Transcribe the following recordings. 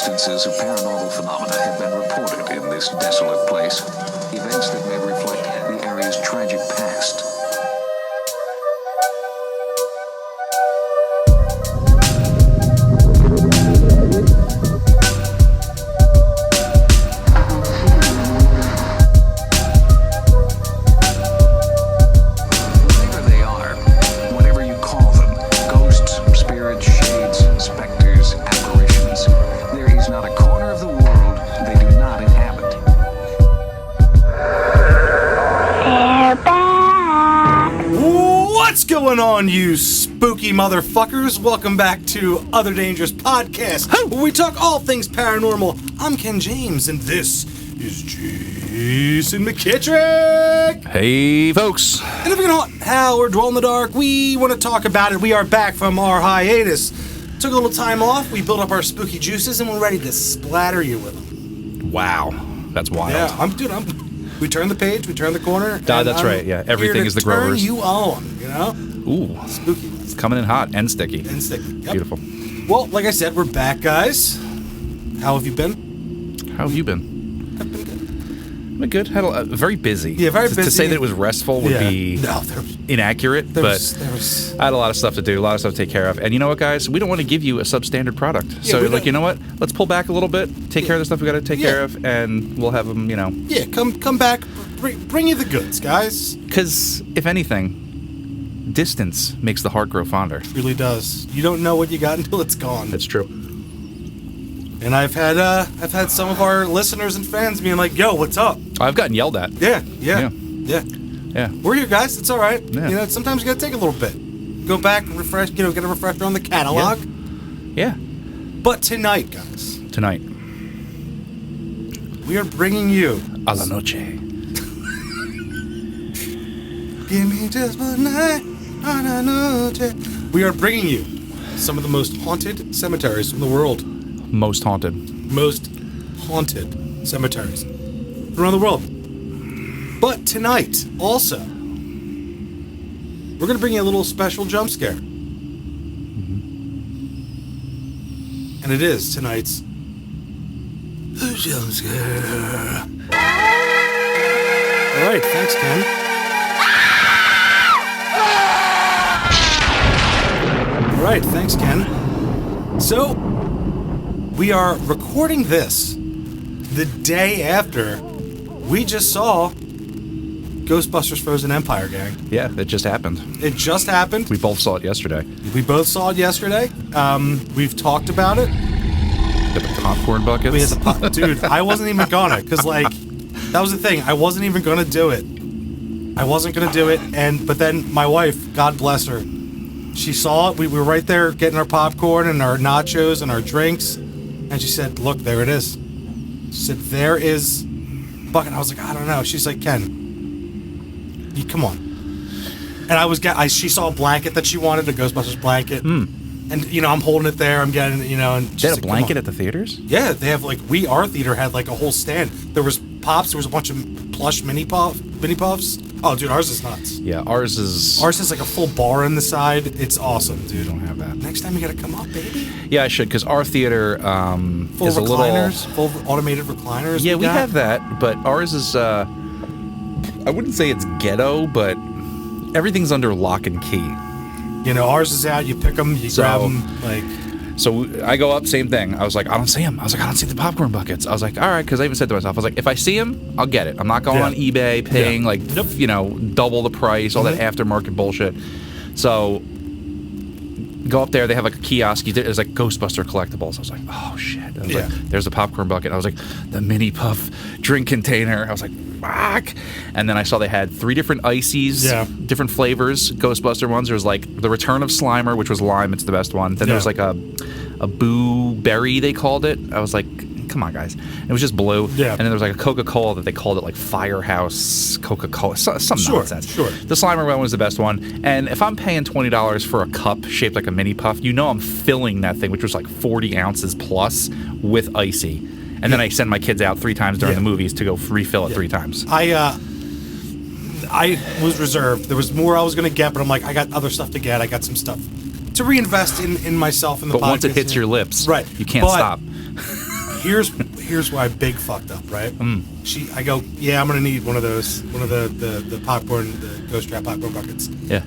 instances of paranormal phenomena have been reported in this desolate place. Events that may reflect the area's tragic past. What's going on, you spooky motherfuckers? Welcome back to Other Dangerous Podcast, where we talk all things paranormal. I'm Ken James, and this is Jason McKittrick. Hey, folks. And if we're gonna haunt hell or dwell in the dark, we want to talk about it. We are back from our hiatus. Took a little time off. We built up our spooky juices, and we're ready to splatter you with them. Wow, that's wild. Yeah, we turn the page, we turn the corner. That's right, yeah. Everything is the Grovers. Turn you on, you know? Ooh. Spooky. It's coming in hot and sticky. Yep. Beautiful. Well, like I said, we're back, guys. How have you been? How have you been? I've been good. I've been good. Had very busy. Yeah, very busy. To say that it was restful would be inaccurate, but I had a lot of stuff to do, a lot of stuff to take care of. And you know what, guys? We don't want to give you a substandard product. Yeah, so, you know what? Let's pull back a little bit, take care of the stuff we got to take care of, and we'll have them, Yeah, come back, bring you the goods, guys. Because, if anything, distance makes the heart grow fonder. It really does. You don't know what you got until it's gone. That's true. And I've had some of our listeners and fans being like, "Yo, what's up?" I've gotten yelled at. Yeah. Yeah. We're here, guys. It's all right. Yeah. Sometimes you gotta take a little bit. Go back and refresh. Get a refresher on the catalog. Yeah. But tonight, guys. Tonight. We are bringing you A la noche. Give me just one night. A la noche. We are bringing you some of the most haunted cemeteries in the world. Most haunted Cemeteries around the world. But tonight, also, we're going to bring you a little special jump scare. And it is tonight's jump scare. All right, thanks, Ken. All right, thanks, Ken. So, we are recording this the day after we just saw Ghostbusters Frozen Empire, gang. Yeah, it just happened. It just happened. We both saw it yesterday. We both saw it yesterday. We've talked about it. The popcorn buckets. We had the dude, I wasn't even gonna, because, that was the thing. I wasn't even gonna do it. But then my wife, God bless her, she saw it. We were right there getting our popcorn and our nachos and our drinks. And she said, "Look, there it is." She said, "There is bucket." I was like, "I don't know." She's like, "Ken, come on." And she saw a blanket that she wanted, a Ghostbusters blanket. And, I'm holding it there. I'm getting, and they had a blanket at the theaters? Yeah, they have, our theater had, a whole stand. There was Pops. There was a bunch of plush mini puffs. Oh, dude, ours is nuts. Yeah, ours is like a full bar on the side. It's awesome, dude. Don't have that. Next time you gotta come up, baby. Yeah, I should, because our theater full is recliners, full automated recliners. Yeah, we have that, but ours is, I wouldn't say it's ghetto, but everything's under lock and key. Ours is out. You pick them, you grab them, So I go up, same thing. I was like, I don't see them. I was like, I don't see the popcorn buckets. I was like, all right, because I even said to myself, I was like, if I see them, I'll get it. I'm not going on eBay paying double the price, all that aftermarket bullshit. So go up there. They have a kiosk. There's Ghostbuster collectibles. I was like, oh shit. I was like, there's a popcorn bucket. I was like, the mini puff drink container. I was like, fuck. And then I saw they had 3 different ices, different flavors, Ghostbuster ones. There was the Return of Slimer, which was lime. It's the best one. Then there was a boo berry, they called it. I was like, come on, guys. It was just blue. Yeah. And then there was a Coca-Cola that they called it Firehouse Coca-Cola. Some nonsense. Sure. The Slimer one was the best one. And if I'm paying $20 for a cup shaped like a mini puff, I'm filling that thing, which was 40 ounces plus, with icy. And then I send my kids out 3 times during the movies to go refill it 3 times. I was reserved. There was more I was going to get, but I'm like, I got other stuff to get. I got some stuff to reinvest in myself and the podcast. But once it hits your lips, you can't stop. here's where I big fucked up, right? I go, yeah, I'm gonna need one of those, one of the popcorn, the ghost trap popcorn buckets. Yeah.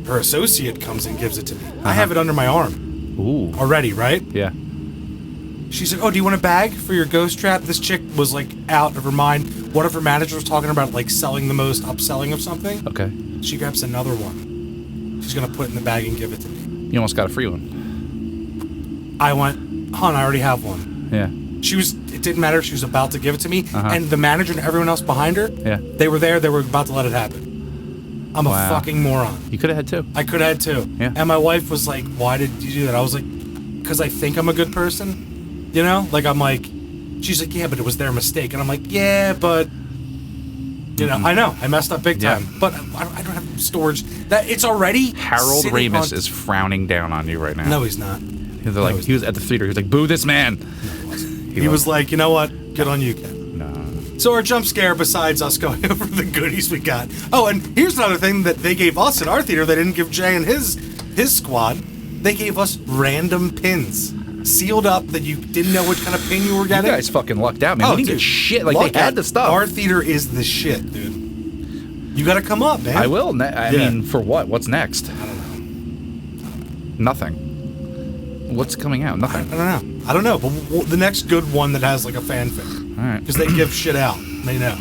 Her associate comes and gives it to me. I have it under my arm. Ooh. Already, right? Yeah. She's like, oh, do you want a bag for your ghost trap? This chick was like out of her mind. One of her managers was talking about like selling the most, upselling of something. Okay. She grabs another one. She's gonna put it in the bag and give it to me. You almost got a free one. I went, hon, I already have one. Yeah. It didn't matter if she was about to give it to me. And the manager and everyone else behind her, they were there, they were about to let it happen. I'm a fucking moron. You could have had two. I could have had two. Yeah. And my wife was like, why did you do that? I was like, because I think I'm a good person. You know? Like, I'm like, she's like, yeah, but it was their mistake. And I'm like, yeah, but, you know, I know. I messed up big time. Yeah. But I don't have storage. It's already Harold Ramis is frowning down on you right now. No, he's not. They're like, he was at the theater. He was like, boo this man. No, he wasn't. He was like, you know what? Good on you, Ken. No. So our jump scare, besides us going over the goodies we got. Oh, and here's another thing that they gave us in our theater. They didn't give Jay and his squad. They gave us random pins. Sealed up that you didn't know what kind of pin you were getting. You guys fucking lucked out, man. We didn't get shit. Like, they had the stuff. Our theater is the shit, dude. You gotta come up, man. I will. I mean, for what? What's next? I don't know. Nothing. What's coming out? Nothing. I don't know. But the next good one that has like a fanfic. All right. Because they give shit out. They know.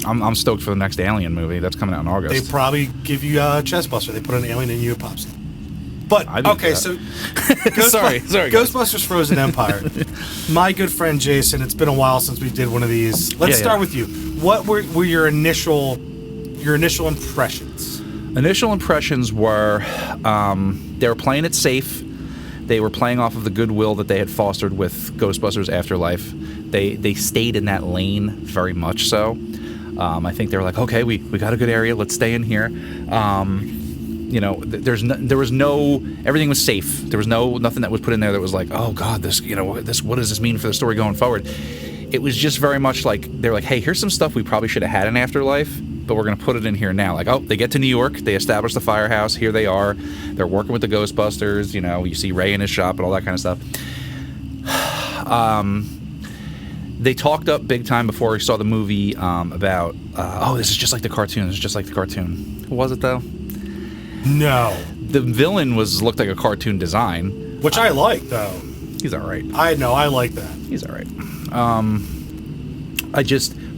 I'm stoked for the next Alien movie. That's coming out in August. They probably give you a chest buster. They put an alien in you, it pops in. But, okay, so sorry, Ghostbusters Frozen Empire. My good friend Jason, it's been a while since we did one of these. Let's start with you. What were your initial impressions? Initial impressions were they were playing it safe. They were playing off of the goodwill that they had fostered with Ghostbusters Afterlife. They stayed in that lane very much so. I think they were like, okay, we got a good area. Let's stay in here. You know, there was no, everything was safe. There was nothing that was put in there that was like, oh God, what does this mean for the story going forward? It was just very much like, they're like, hey, here's some stuff we probably should have had in Afterlife, but we're going to put it in here now. Like, oh, they get to New York, they establish the firehouse, here they are, they're working with the Ghostbusters, you know, you see Ray in his shop and all that kind of stuff. They talked up big time before we saw the movie about, this is just like the cartoon, What was it though? No. The villain looked like a cartoon design. Which I like, though. He's all right. I know, I like that. He's all right.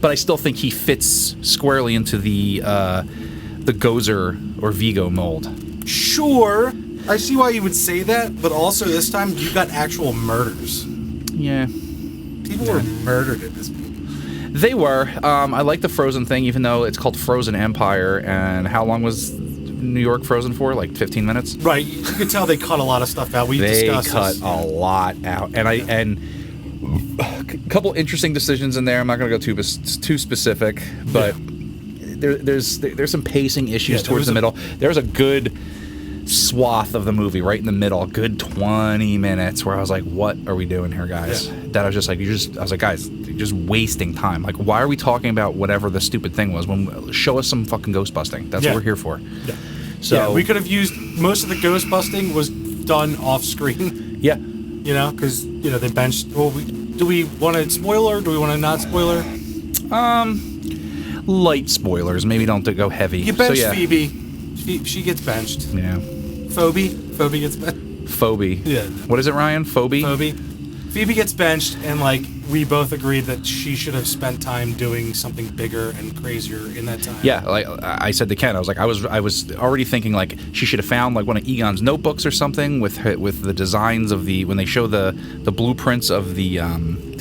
But I still think he fits squarely into the Gozer or Vigo mold. Sure. I see why you would say that, but also this time you got actual murders. Yeah. People were murdered in this movie. They were. I like the Frozen thing, even though it's called Frozen Empire, and how long was New York frozen for? Like 15 minutes? Right. You could tell they cut a lot of stuff out. They cut a lot out. And a couple interesting decisions in there. I'm not going to go too specific, but there's some pacing issues towards the middle. There's a good swath of the movie right in the middle, a good 20 minutes where I was like, what are we doing here, guys? That I was just like, I was like, guys, you're just wasting time. Like, why are we talking about whatever the stupid thing was? Show us some fucking ghost busting. That's what we're here for. Yeah. So we could have used, most of the ghost busting was done off screen. Yeah. You know, because, you know, they benched, do we want to spoiler? Do we want to not spoiler? Light spoilers. Maybe don't go heavy. You bench Phoebe. She gets benched. Yeah. Phoebe gets benched. Phoebe. Yeah. What is it, Ryan? Phoebe? Phoebe gets benched, and, like, we both agreed that she should have spent time doing something bigger and crazier in that time. Yeah, like I said to Ken, I was like, I was already thinking, like, she should have found, like, one of Egon's notebooks or something with the designs of when they show the blueprints of the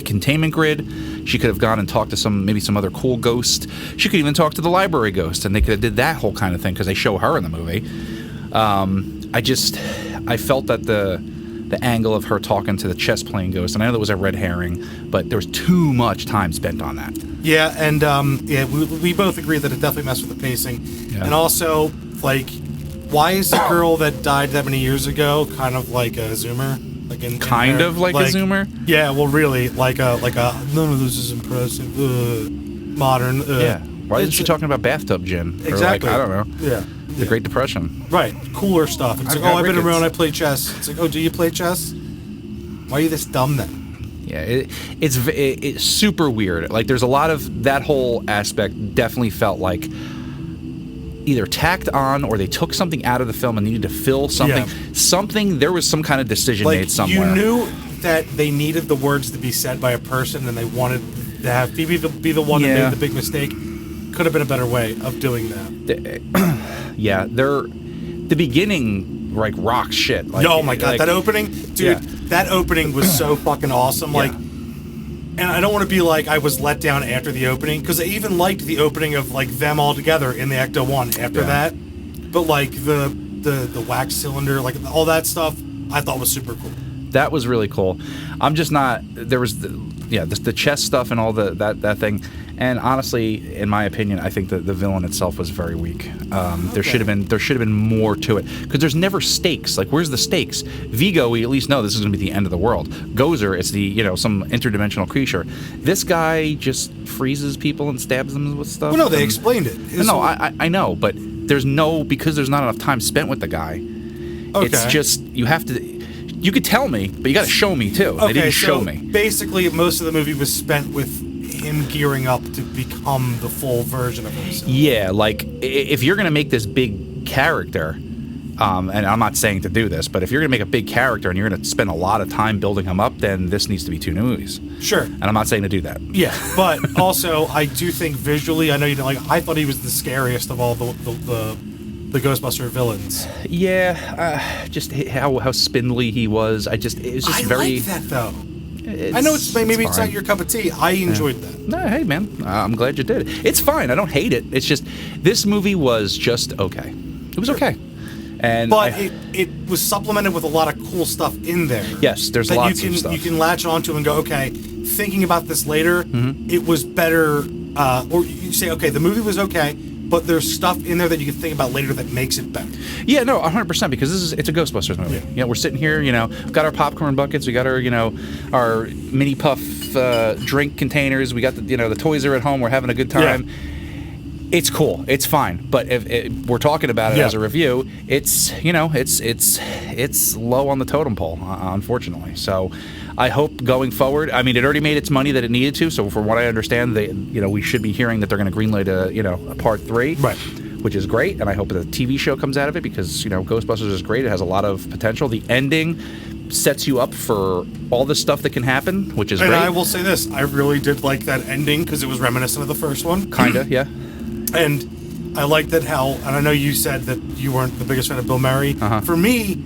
containment grid. She could have gone and talked to maybe some other cool ghost. She could even talk to the library ghost, and they could have did that whole kind of thing, because they show her in the movie. I felt that the angle of her talking to the chess playing ghost, and I know that was a red herring, but there was too much time spent on that. Yeah, and we both agree that it definitely messed with the pacing. Yeah. And also, like, why is the girl that died that many years ago kind of like a Zoomer? Like a Zoomer? Yeah, well, really, like a none of this is impressive. Modern. Yeah. Why isn't she talking about bathtub gin? Exactly. Or like, I don't know. Yeah. The Great Depression. Right. Cooler stuff. It's like, I've been around, I play chess. It's like, oh, do you play chess? Why are you this dumb then? it's super weird. Like, there's a lot of that whole aspect definitely felt like either tacked on or they took something out of the film and needed to fill something. There was some kind of decision made somewhere. You knew that they needed the words to be said by a person, and they wanted to have Phoebe be the one that made the big mistake. Could have been a better way of doing that. The beginning, like, rocks shit. Like, oh my god, like, that opening, dude! That opening was so fucking awesome. Like, and I don't want to be like I was let down after the opening, because I even liked the opening of like them all together in the Ecto 1 after that. But like the wax cylinder, like all that stuff, I thought was super cool. That was really cool. I'm just not. There was the chest stuff and all that thing. And honestly, in my opinion, I think that the villain itself was very weak. There should have been more to it, because there's never stakes. Like, where's the stakes? Vigo, we at least know this is going to be the end of the world. Gozer, it's some interdimensional creature. This guy just freezes people and stabs them with stuff. Well, no, they explained it. I know, but because there's not enough time spent with the guy. Okay. It's just you have to. You could tell me, but you got to show me too. They didn't show me. Basically, most of the movie was spent with him gearing up to become the full version of himself. Yeah, like, if you're going to make this big character, and I'm not saying to do this, but if you're going to make a big character and you're going to spend a lot of time building him up, then this needs to be 2 movies. Sure. And I'm not saying to do that. Yeah, but also, I do think visually, I know you don't like, I thought he was the scariest of all the Ghostbuster villains. Yeah, just how spindly he was. It was just very... I like that, though. I know maybe it's not your cup of tea. I enjoyed that. No, hey, man. I'm glad you did. It's fine. I don't hate it. It's just, this movie was just okay. It was okay. But it was supplemented with a lot of cool stuff in there. Yes, there's lots of stuff. You can latch onto and go, okay, thinking about this later, it was better. Or you say, okay, the movie was okay, but there's stuff in there that you can think about later that makes it better. Yeah, no, 100%, because it's a Ghostbusters movie. Yeah, we're sitting here, we've got our popcorn buckets, we got our, our mini puff drink containers, we got the toys are at home, we're having a good time. Yeah. It's cool, it's fine, but if we're talking about it as a review, it's it's low on the totem pole, unfortunately. So I hope going forward, I mean, it already made its money that it needed to, so from what I understand, we should be hearing that they're going to greenlight a part 3, right? Which is great, and I hope that a TV show comes out of it, because Ghostbusters is great. It has a lot of potential. The ending sets you up for all the stuff that can happen, which is great. And I will say this, I really did like that ending, because it was reminiscent of the first one. Kinda, yeah. And I liked that and I know you said that you weren't the biggest fan of Bill Murray. For me,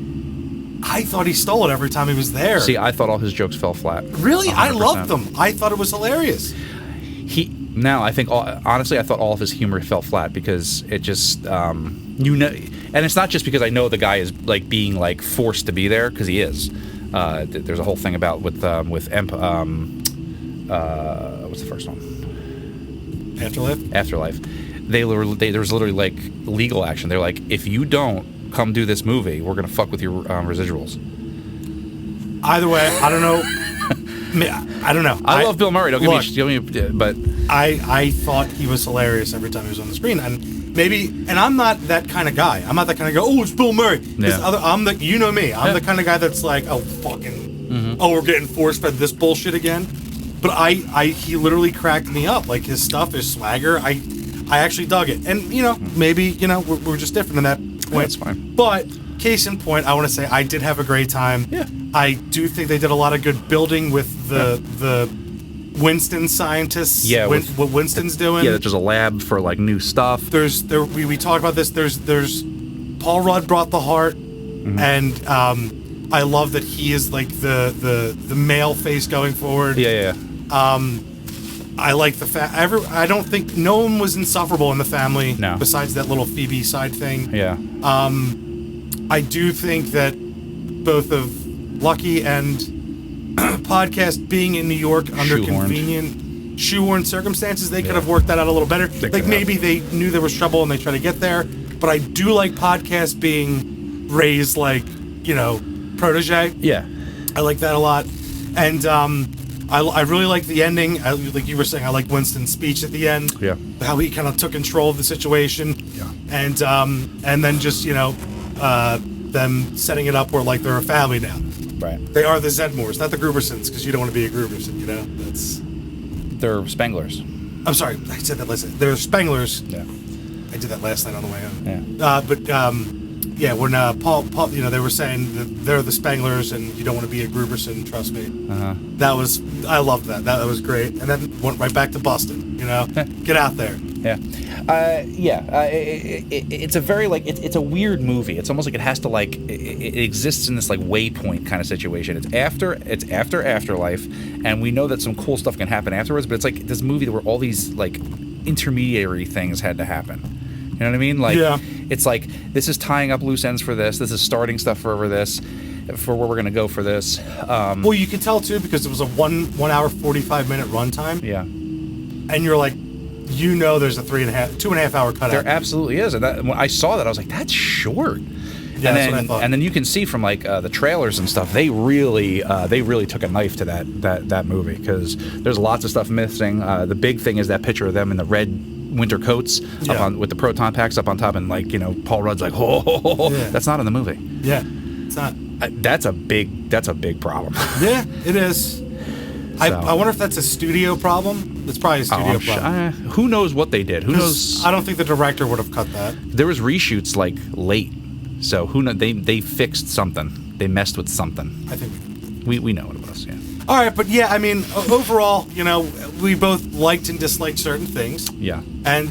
I thought he stole it every time he was there. See, I thought all his jokes fell flat. Really? 100%. I loved them. I thought it was hilarious. I think, honestly, I thought all of his humor fell flat, because it just, and it's not just because I know the guy is, like, being, like, forced to be there, because he is. There's a whole thing about with what's the first one? Afterlife. There was literally, like, legal action. They're like, if you don't come do this movie, we're gonna fuck with your residuals. Either way, I don't know. I don't know. I love Bill Murray. Don't give me, but I thought he was hilarious every time he was on the screen, and I'm not that kind of guy. I'm not that kind of guy. Oh, it's Bill Murray. Yeah. I'm the me. I'm the kind of guy that's like, oh fucking, we're getting force fed this bullshit again. But he literally cracked me up. Like, his stuff, his swagger, I actually dug it. And maybe we're just different in that point. That's fine. But case in point, I want to say I did have a great time. Yeah. I do think they did a lot of good building with the Winston scientists. Yeah. What Winston's doing. Yeah, there's a lab for, like, new stuff. We talked about this. There's Paul Rudd brought the heart, and I love that he is, like, the male face going forward. Yeah. I like the fact I don't think no one was insufferable in the family. No. Besides that little Phoebe side thing. Yeah. I do think that both of Lucky and Podcast being in New York under convenient shoehorned circumstances, they could have worked that out a little better. Like, maybe they knew there was trouble and they tried to get there. But I do like Podcast being raised like, protege. Yeah. I like that a lot. And I really like the ending. Like you were saying, I like Winston's speech at the end. Yeah. How he kind of took control of the situation. Yeah. And then just, them setting it up where, like, they're a family now. Right. They are the Zedmores, not the Grubersons, because you don't want to be a Gruberson, you know? They're Spanglers. I'm sorry, I said that last. They're Spanglers. Yeah. I did that last night on the way home. Yeah. Yeah, when Paul, you know, they were saying that they're the Spanglers and you don't want to be a Gruberson, trust me. I loved that. That was great. And then went right back to Boston, you know? Get out there. Yeah. It's a very, like, it's a weird movie. It's almost like it has to, like, it exists in this, like, waypoint kind of situation. It's after Afterlife, and we know that some cool stuff can happen afterwards, but it's like this movie where all these, like, intermediary things had to happen. You know what I mean? Like, yeah. It's like, this is tying up loose ends for this. This is starting stuff for where we're going to go for this. Well, you could tell, too, because it was a 1 hour, 45-minute runtime. Yeah. And you're like, you know there's a 2.5 hour cutout. There absolutely is. And when I saw that, I was like, that's short. Yeah, that's what I thought. And then you can see from, like, the trailers and stuff, they really took a knife to that movie, because there's lots of stuff missing. The big thing is that picture of them in the red winter coats with the proton packs up on top, and, like, you know, Paul Rudd's like, oh, yeah. That's not in the movie. Yeah, it's not. That's a big problem. Yeah, it is. So. I wonder if that's a studio problem. It's probably a studio problem. Who knows what they did? Who knows? I don't think the director would have cut that. There was reshoots, like, late, so who knows? They fixed something. They messed with something. I think we know what it was. Yeah. All right, but yeah, I mean, overall, you know, we both liked and disliked certain things. Yeah. And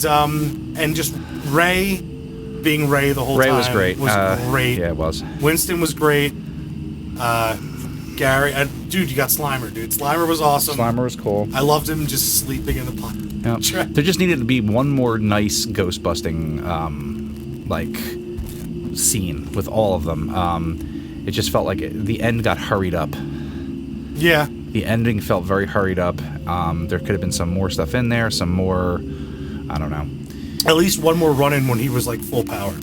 just Ray being Ray the whole time. Ray was great. Great. Yeah, it was. Winston was great. Gary, dude, you got Slimer, dude. Slimer was awesome. Slimer was cool. I loved him just sleeping in the pot. Yeah. There just needed to be one more nice ghost busting, like, scene with all of them. It just felt like the end got hurried up. Yeah. The ending felt very hurried up. There could have been some more stuff in there, some more, I don't know. At least one more run-in when he was, like, full power.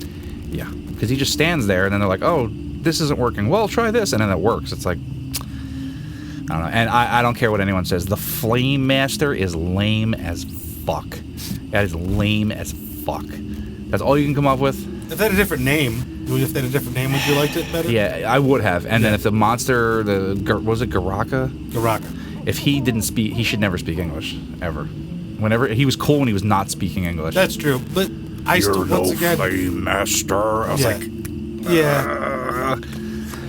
Yeah, because he just stands there, and then they're like, oh, this isn't working. Well, try this, and then it works. It's like, I don't know. And I don't care what anyone says. The Flame Master is lame as fuck. That is lame as fuck. That's all you can come up with? If they had a different name, would you have liked it better? Yeah, I would have. And then if the monster, was it Garaka? Garaka. If he didn't speak, he should never speak English, ever. Whenever he was cool when he was not speaking English. That's true, but Flame Master. I was like,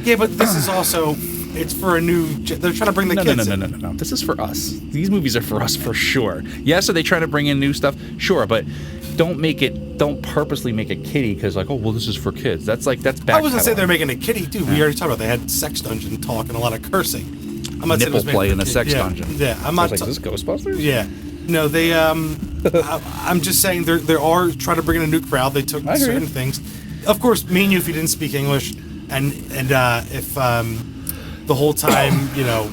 yeah, but this is also, it's for a new. They're trying to bring the kids. No. This is for us. These movies are for us for sure. Yes, are they trying to bring in new stuff? Sure, but don't purposely make it kiddie because, like, oh well, this is for kids. That's back. I wasn't saying they're making it kiddie, dude. We already talked about they had sex dungeon talk and a lot of cursing. I'm not nipple play in a sex dungeon. Yeah, I'm not. Is this Ghostbusters? Yeah. No, they. I'm just saying they are trying to bring in a new crowd. They took certain things. Of course, me and you, if you didn't speak English, and if the whole time, you know,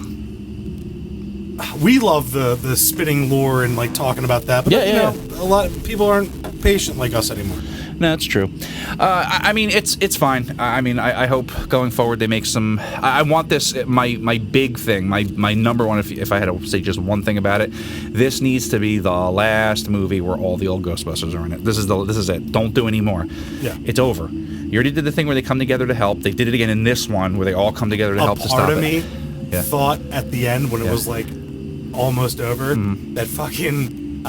we love the spinning lore and like talking about that. But you know, a lot of people aren't patient like us anymore. No, that's true. I mean, it's fine. I mean, I hope going forward they make some. I want this. My big thing, my number one. If I had to say just one thing about it, this needs to be the last movie where all the old Ghostbusters are in it. This is it. Don't do any more. Yeah, it's over. You already did the thing where they come together to help. They did it again in this one where they all come together to help to stop it. Part of me thought at the end when it was like almost over that fucking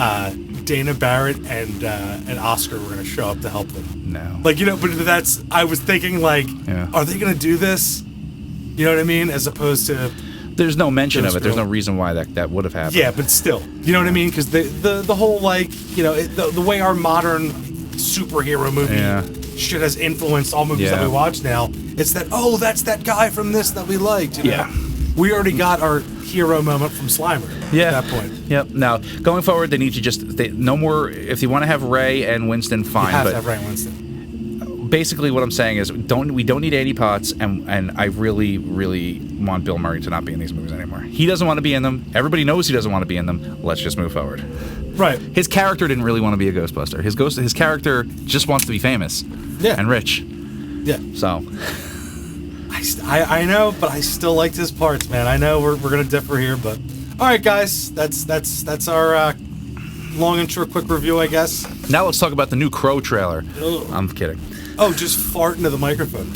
Dana Barrett and Oscar were gonna show up to help them. No, like, you know, but I was thinking like, are they gonna do this? You know what I mean? As opposed to, there's no mention of it. There's no reason why that would have happened. Yeah, but still, you know what I mean? Because the whole, like, you know, the way our modern superhero movie shit has influenced all movies that we watch now. It's that, oh, that's that guy from this that we liked. You know? Yeah, we already got our hero moment from Slimer at that point. Yep. Now, going forward, they need to just no more. If you want to have Ray and Winston, fine. You have to have Ray and Winston. Basically, what I'm saying is, we don't need Andy Potts, and I really, really want Bill Murray to not be in these movies anymore. He doesn't want to be in them. Everybody knows he doesn't want to be in them. Let's just move forward. Right. His character didn't really want to be a Ghostbuster. His character just wants to be famous. Yeah. And rich. Yeah. So. I know, but I still liked his parts, man. I know we're gonna differ here, but all right, guys, that's our long and short quick review, I guess. Now let's talk about the new Crow trailer. Ugh. I'm kidding. Oh, just fart into the microphone.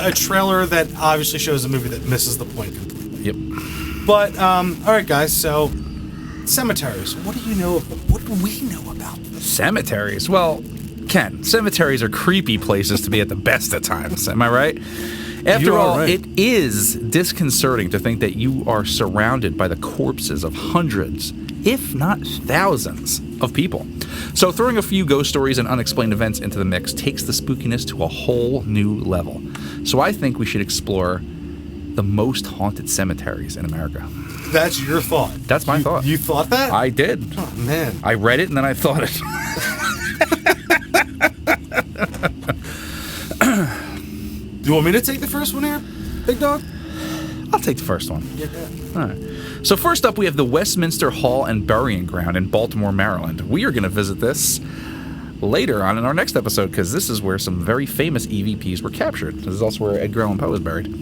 a trailer that obviously shows a movie that misses the point completely. Yep. But, all right, guys, so cemeteries. What do you know? What do we know about them? Cemeteries? Well, Ken, cemeteries are creepy places to be at the best of times. Am I right? After all, right. it is disconcerting to think that you are surrounded by the corpses of hundreds, if not thousands, of people. So throwing a few ghost stories and unexplained events into the mix takes the spookiness to a whole new level. So I think we should explore the most haunted cemeteries in America. That's your thought. That's my thought. You thought that? I did. Oh, man. I read it and then I thought it. Do you want me to take the first one here, big dog? I'll take the first one. Yeah. All right. So first up, we have the Westminster Hall and Burying Ground in Baltimore, Maryland. We are going to visit this later on in our next episode because this is where some very famous EVPs were captured. This is also where Edgar Allan Poe is buried.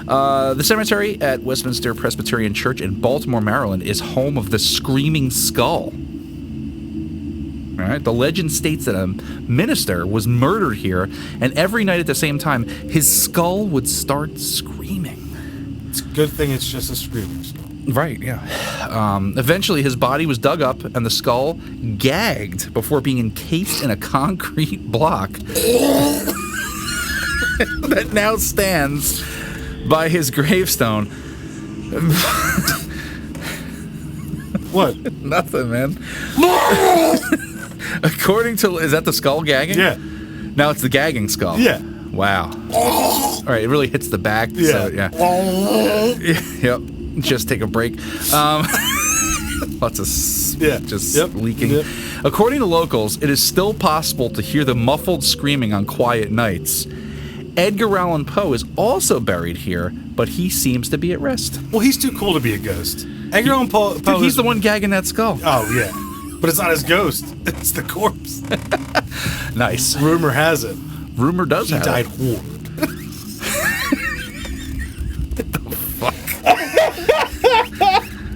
The cemetery at Westminster Presbyterian Church in Baltimore, Maryland is home of the Screaming Skull. All right. The legend states that a minister was murdered here, and every night at the same time, his skull would start screaming. It's a good thing it's just a screaming skull. Right, yeah. Eventually, his body was dug up and the skull gagged before being encased in a concrete block that now stands by his gravestone. What? Nothing, man. According to... Is that the skull gagging? Yeah. Now it's the gagging skull. Yeah. Wow. All right, it really hits the back. Yeah. So, yeah. Yep. Just take a break. Lots of leaking. Yep. According to locals, it is still possible to hear the muffled screaming on quiet nights. Edgar Allan Poe is also buried here, but he seems to be at rest. Well, he's too cool to be a ghost. Edgar Allan Poe Dude, he's the one gagging that skull. Oh, yeah. But it's not his ghost. It's the corpse. Nice. Rumor has it. Rumor does have died it. whore.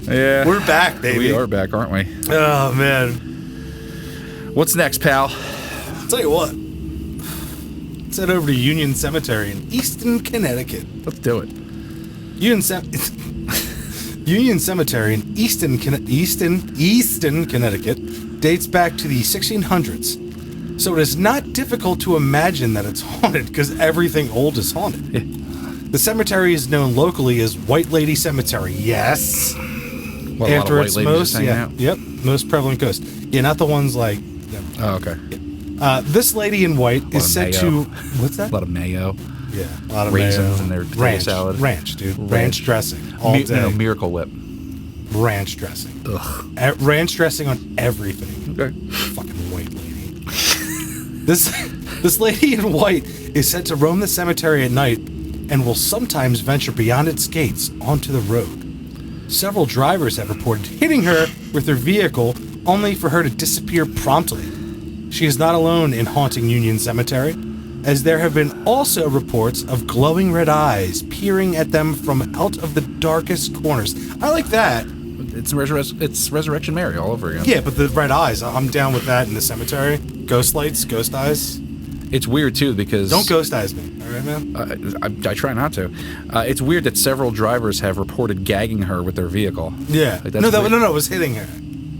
Yeah. We're back, baby. We are back, aren't we? Oh, man. What's next, pal? I'll tell you what. Let's head over to Union Cemetery in Easton, Connecticut. Let's do it. Union Cemetery in Easton, Connecticut dates back to the 1600s. So it is not difficult to imagine that it's haunted because everything old is haunted. Yeah. The cemetery is known locally as White Lady Cemetery. Yes. What, a lot of white ladies just hanging out? Yep, most prevalent ghost. Yeah, not the ones like. Oh, okay. This lady in white is said to. What's that? A lot of mayo. Yeah, a lot of raisins mayo. in their potato ranch, salad. Ranch, dude. Ranch dressing all day. No, Miracle Whip. Ranch dressing. Ugh. Ranch dressing on everything. Okay. Fucking white lady. This lady in white is said to roam the cemetery at night and will sometimes venture beyond its gates onto the road. Several drivers have reported hitting her with their vehicle only for her to disappear promptly. She is not alone in haunting Union Cemetery, as there have been also reports of glowing red eyes peering at them from out of the darkest corners. I like that. It's Resurrection Mary all over again. Yeah, but the red eyes, I'm down with that in the cemetery. Ghost lights, ghost eyes. It's weird, too, because... Don't ghost eyes me, all right, man? I try not to. It's weird that several drivers have reported gagging her with their vehicle. Yeah. Like, No, it was hitting her.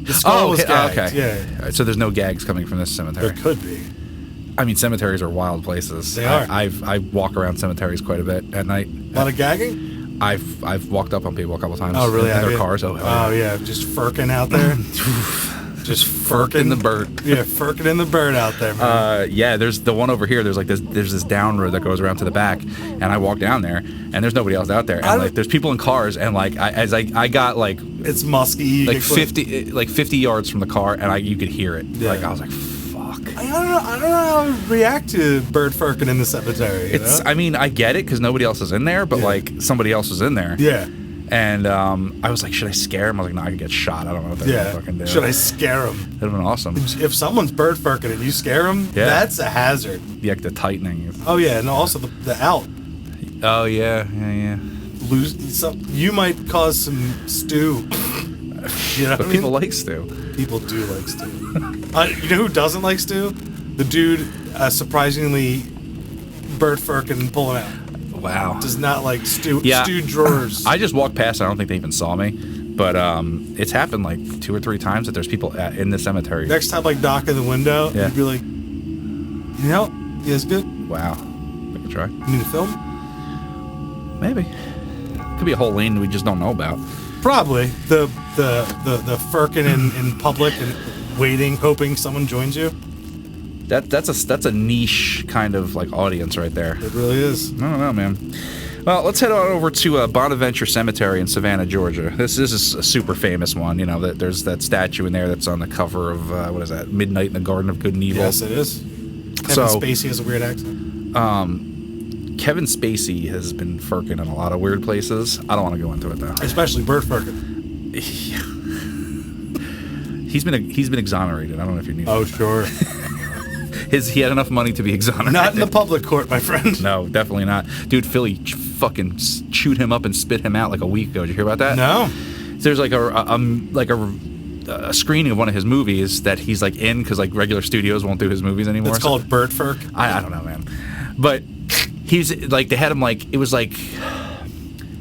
The skull was gagged. Okay. Yeah. So there's no gags coming from this cemetery. There could be. I mean, cemeteries are wild places. They are. I walk around cemeteries quite a bit at night. A lot of gagging? I've walked up on people a couple times. Oh, really? In their cars. Oh, yeah. Just furking out there. Just Furking the bird. Yeah, furking in the bird out there, man. Yeah, there's the one over here. There's this down road that goes around to the back, and I walk down there, and there's nobody else out there, and like there's people in cars, and like I got like it's musky, like 50 yards from the car, and you could hear it. Yeah. Like I was like, fuck. I don't know how to react to bird furking in the cemetery. I mean, I get it because nobody else is in there, but like somebody else was in there. Yeah. And I was like, should I scare him? I was like, no, I could get shot. I don't know what they're gonna fucking do. Should I scare him? That'd have been awesome. If someone's bird furking and you scare them, that's a hazard. Yeah, the tightening. Oh yeah, and also the out. Oh yeah. You might cause some stew. You know, but people like stew. People do like stew. You know who doesn't like stew? The dude surprisingly bird furking and pulling out. Wow. Does not like stewed drawers. I just walked past. I don't think they even saw me. But it's happened like 2 or 3 times that there's people in the cemetery. Next time, like, knock in the window, Yeah. you'd be like, you know, yeah, it's good. Wow. I could try. You need a film? Maybe. Could be a whole lane we just don't know about. Probably. The firkin in public and waiting, hoping someone joins you. That's a niche kind of like audience right there. It really is. I don't know, man. Well, let's head on over to Bonaventure Cemetery in Savannah, Georgia. This is a super famous one. You know, there's that statue in there that's on the cover of, what is that, Midnight in the Garden of Good and Evil. Yes, it is. Kevin Spacey has a weird accent. Kevin Spacey has been firking in a lot of weird places. I don't want to go into it, though. Especially Bert Firkin. He's been exonerated. I don't know if you knew. Oh, that. sure. He had enough money to be exonerated. Not in the public court, my friend. No, definitely not. Dude, Philly fucking chewed him up and spit him out like a week ago. Did you hear about that? No. There's like a screening of one of his movies that he's like in because like regular studios won't do his movies anymore. It's called Bert Firk. I don't know, man. But he's like, they had him like, it was like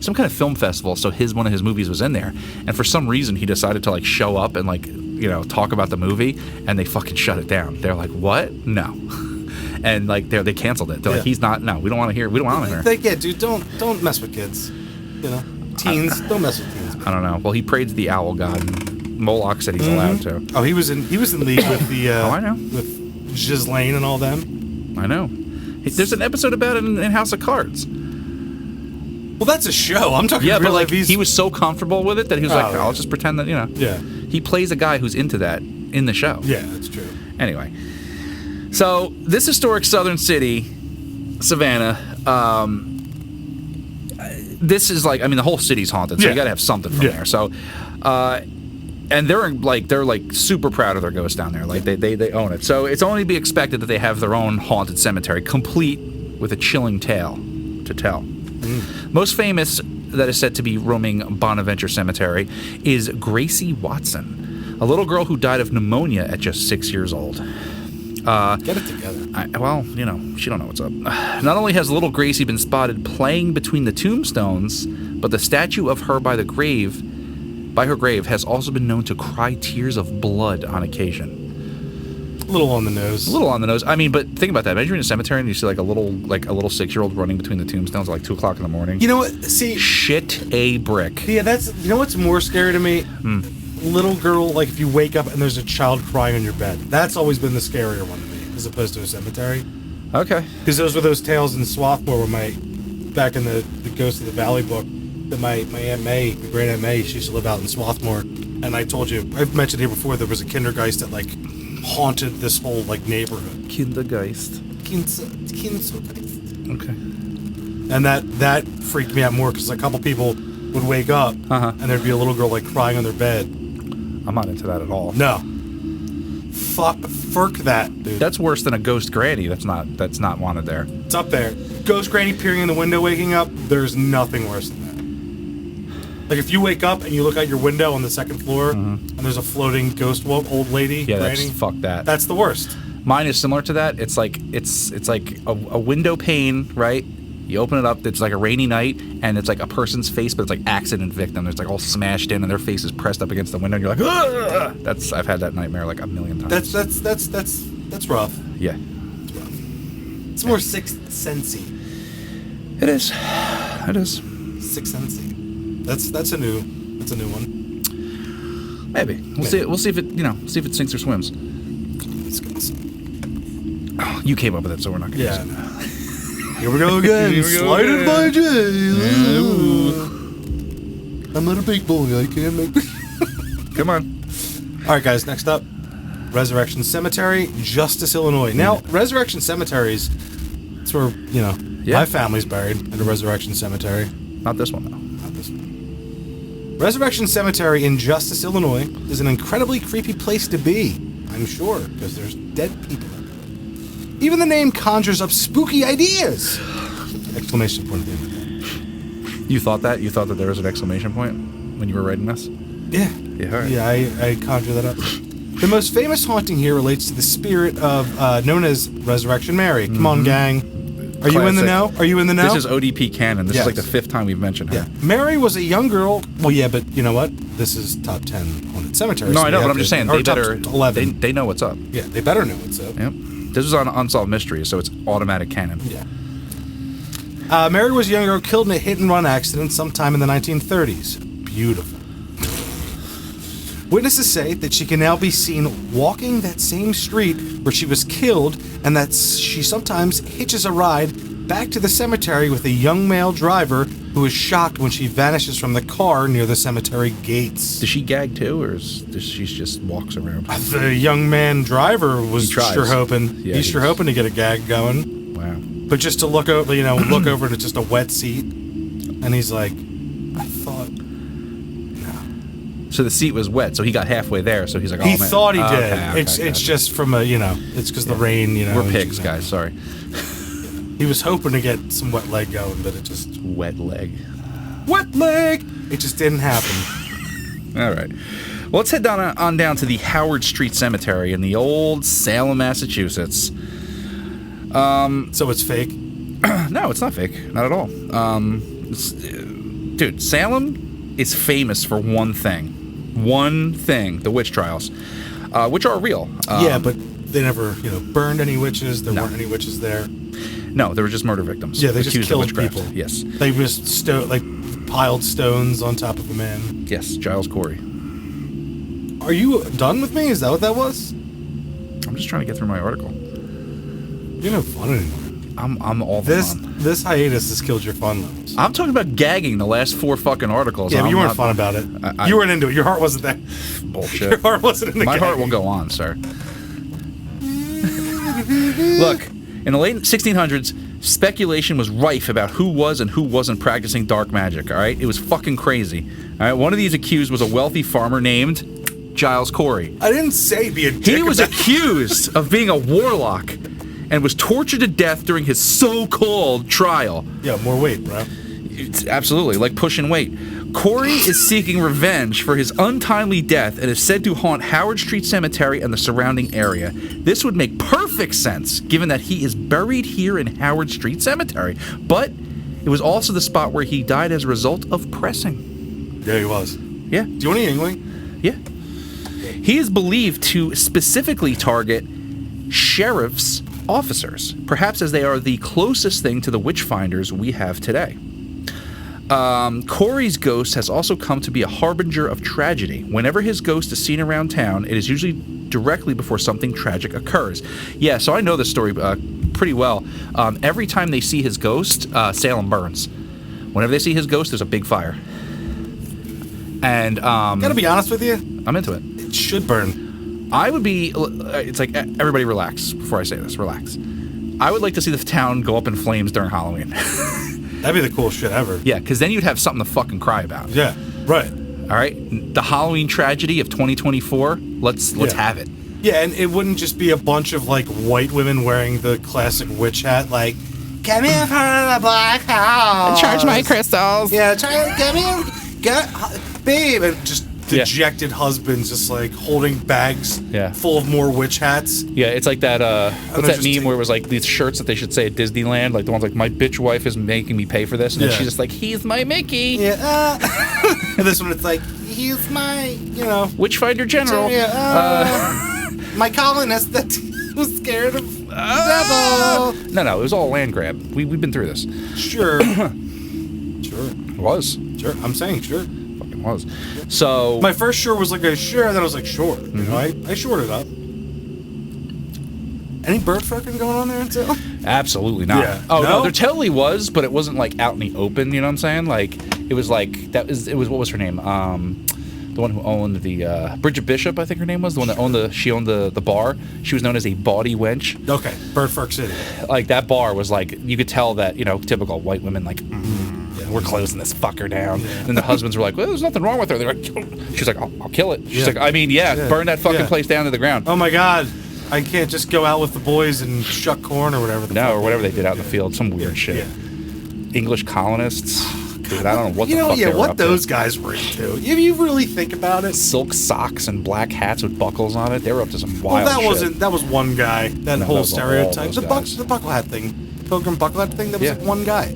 some kind of film festival. So one of his movies was in there. And for some reason he decided to like show up and like, you know, talk about the movie, and they fucking shut it down. They're like, what? No. And like they canceled it. They're like, he's not. No, we don't want to hear. We don't want him here. Yeah, dude, don't mess with kids. You know, teens. Don't mess with teens. I don't know. Well, he prayed to the owl god, and Moloch said he's allowed to. Oh, he was in league with the. Oh, I know. With Ghislaine and all them. I know. There's an episode about it in House of Cards. Well, that's a show. I'm talking. Yeah, real but like life. he was so comfortable with it that he was like, yeah. I'll just pretend that, you know. Yeah. He plays a guy who's into that in the show. Yeah, that's true. Anyway, so this historic southern city, Savannah, this is like, I mean, the whole city's haunted, so you got to have something from there. So, and they're like super proud of their ghosts down there. Like they own it. So it's only to be expected that they have their own haunted cemetery, complete with a chilling tale to tell. Most famous that is said to be roaming Bonaventure Cemetery is Gracie Watson, a little girl who died of pneumonia at just 6 years old. Get it together. Well, you know, she don't know what's up. Not only has little Gracie been spotted playing between the tombstones, but the statue of her by her grave has also been known to cry tears of blood on occasion. A little on the nose. A little on the nose. I mean, but think about that. Imagine you're in a cemetery and you see like a little 6-year-old running between the tombstones at like 2 o'clock in the morning. You know what? See, shit a brick. Yeah, you know what's more scary to me? Little girl, like if you wake up and there's a child crying on your bed. That's always been the scarier one to me, as opposed to a cemetery. Okay. Because those were those tales in Swarthmore back in the Ghost of the Valley book, that my Aunt May, the great Aunt May, she used to live out in Swarthmore. And I told you, I've mentioned here before, there was a Kindergeist that like haunted this whole like neighborhood. Kindergeist. Kindergeist. Okay. And that freaked me out more because a couple people would wake up and there'd be a little girl like crying on their bed. I'm not into that at all. No. Fuck that, dude. That's worse than a ghost granny. That's not wanted there. It's up there. Ghost granny peering in the window, waking up. There's nothing worse than that. Like if you wake up and you look out your window on the second floor and there's a floating ghost old lady. Yeah, granny, fuck that. That's the worst. Mine is similar to that. It's like a window pane, right? You open it up, it's like a rainy night, and it's like a person's face, but it's like accident victim. It's like all smashed in, and their face is pressed up against the window, and you're like, ugh! I've had that nightmare like a million times. That's rough. Yeah. It's rough. It's more Sixth Sensey. It is. It is. Sixth Sensey. That's a new one. Maybe. We'll see. We'll see if it sinks or swims. Oh, you came up with it, so we're not gonna use it. Here we go again. Slighted by Jay. I'm not a big boy. I can't make. Come on. All right, guys. Next up, Resurrection Cemetery, Justice, Illinois. Now, Resurrection Cemeteries. It's where my family's buried in a Resurrection Cemetery. Not this one though. Not this one. Resurrection Cemetery in Justice, Illinois, is an incredibly creepy place to be. I'm sure, because there's dead people. Even the name conjures up spooky ideas! Exclamation point at the end of that. You thought that? You thought that there was an exclamation point when you were writing this? Yeah. Yeah, all right. Yeah, I conjure that up. The most famous haunting here relates to the spirit of, known as Resurrection Mary. Come on, gang. Are you in the know? Are you in the know? This is ODP canon. This is like the 5th time we've mentioned her. Yeah. Mary was a young girl. Well, yeah, but you know what? This is top 10 haunted cemeteries. No, so I know, but I'm just saying they better. 11. They know what's up. Yeah, they better know what's up. Yep. This was on Unsolved Mysteries, so it's automatic canon. Yeah. Mary was a young girl killed in a hit-and-run accident sometime in the 1930s. Beautiful. Witnesses say that she can now be seen walking that same street where she was killed, and that she sometimes hitches a ride back to the cemetery with a young male driver who is shocked when she vanishes from the car near the cemetery gates. Does she gag too, or does she just walks around? The young man driver was sure hoping. Yeah, he's sure hoping to get a gag going. Wow. But just to look over, look over to just a wet seat, and he's like, I thought. So the seat was wet, so he got halfway there, so he's like, oh, He man. thought he did. Okay, It's just from it's because the rain, We're pigs, guys, sorry. He was hoping to get some wet leg going, but it just... Wet leg. Wet leg! It just didn't happen. All right. Well, let's head on down to the Howard Street Cemetery in the old Salem, Massachusetts. So it's fake? No, it's not fake. Not at all. Dude, Salem is famous for one thing. One thing, the witch trials, which are real. Yeah, but they never, burned any witches. There weren't any witches there. No, they were just murder victims. Yeah, they just killed people. Yes. They just piled stones on top of a man. Yes, Giles Corey. Are you done with me? Is that what that was? I'm just trying to get through my article. You're no fun anymore. I'm all the fun. This hiatus has killed your fun levels. I'm talking about gagging the last 4 fucking articles. Yeah, but you weren't fun about it. You weren't into it. Your heart wasn't there. Bullshit. Your heart wasn't in the My gagging. heart will go on, sir. Look, in the late 1600s, speculation was rife about who was and who wasn't practicing dark magic, all right? It was fucking crazy. All right, one of these accused was a wealthy farmer named Giles Corey. I didn't say be a dick. He was accused of being a warlock and was tortured to death during his so-called trial. Yeah, more weight, bro. It's absolutely, like pushing weight. Corey is seeking revenge for his untimely death and is said to haunt Howard Street Cemetery and the surrounding area. This would make perfect sense, given that he is buried here in Howard Street Cemetery. But it was also the spot where he died as a result of pressing. Yeah, he was. Yeah. Do you want a Yingling? Yeah. He is believed to specifically target sheriff's officers, perhaps as they are the closest thing to the witchfinders we have today. Corey's ghost has also come to be a harbinger of tragedy. Whenever his ghost is seen around town, it is usually directly before something tragic occurs. Yeah, so I know this story pretty well. Every time they see his ghost, Salem burns. Whenever they see his ghost, there's a big fire. And Gotta be honest with you, I'm into it. it should burn. I would be. It's like everybody relax before I say this. Relax. I would like to see the town go up in flames during Halloween. That'd be the coolest shit ever. Yeah, because then you'd have something to fucking cry about. Yeah, right. All right, the Halloween tragedy of 2024. Let's have it. Yeah, and it wouldn't just be a bunch of white women wearing the classic witch hat, like, come in from the black house. Charge my crystals. Yeah, come in, babe, and just dejected husbands just holding bags full of more witch hats. Yeah, it's like that, what's that meme where it was these shirts that they should say at Disneyland, the ones my bitch wife is making me pay for this, and then she's just he's my Mickey. Yeah, and this one it's he's my, Witchfinder General. My colonist that was scared of the devil. No, it was all a land grab. We've been through this. Sure. Sure. It was. Sure, I'm saying sure. Fucking was. So my first sure was a sure, and then I was sure. I shored it up. Any bird fucking going on there until? Absolutely not. Yeah. Oh no, No? there totally was, but it wasn't out in the open. You know what I'm saying? It was it was what was her name? The one who owned the Bridget Bishop, I think her name was the one that owned the bar. She was known as a bawdy wench. Okay, Birdfuck City. That bar was you could tell that typical white women we're closing this fucker down. Yeah. And the husbands were well, there's nothing wrong with her. They're she's I'll kill it. She's Yeah. burn that fucking place down to the ground. Oh my God, I can't just go out with the boys and shuck corn or whatever. Or whatever they did out in the field, some weird shit. Yeah. English colonists. Dude, I don't know what the fuck they were what up those to. guys were into. If you really think about it, Silk socks and black hats with buckles on it. They were up to some wild that shit. wasn't. That was one guy. That No, whole that was all stereotype. those guys. The buckle hat thing. pilgrim buckle hat thing? That was Yeah. like one guy.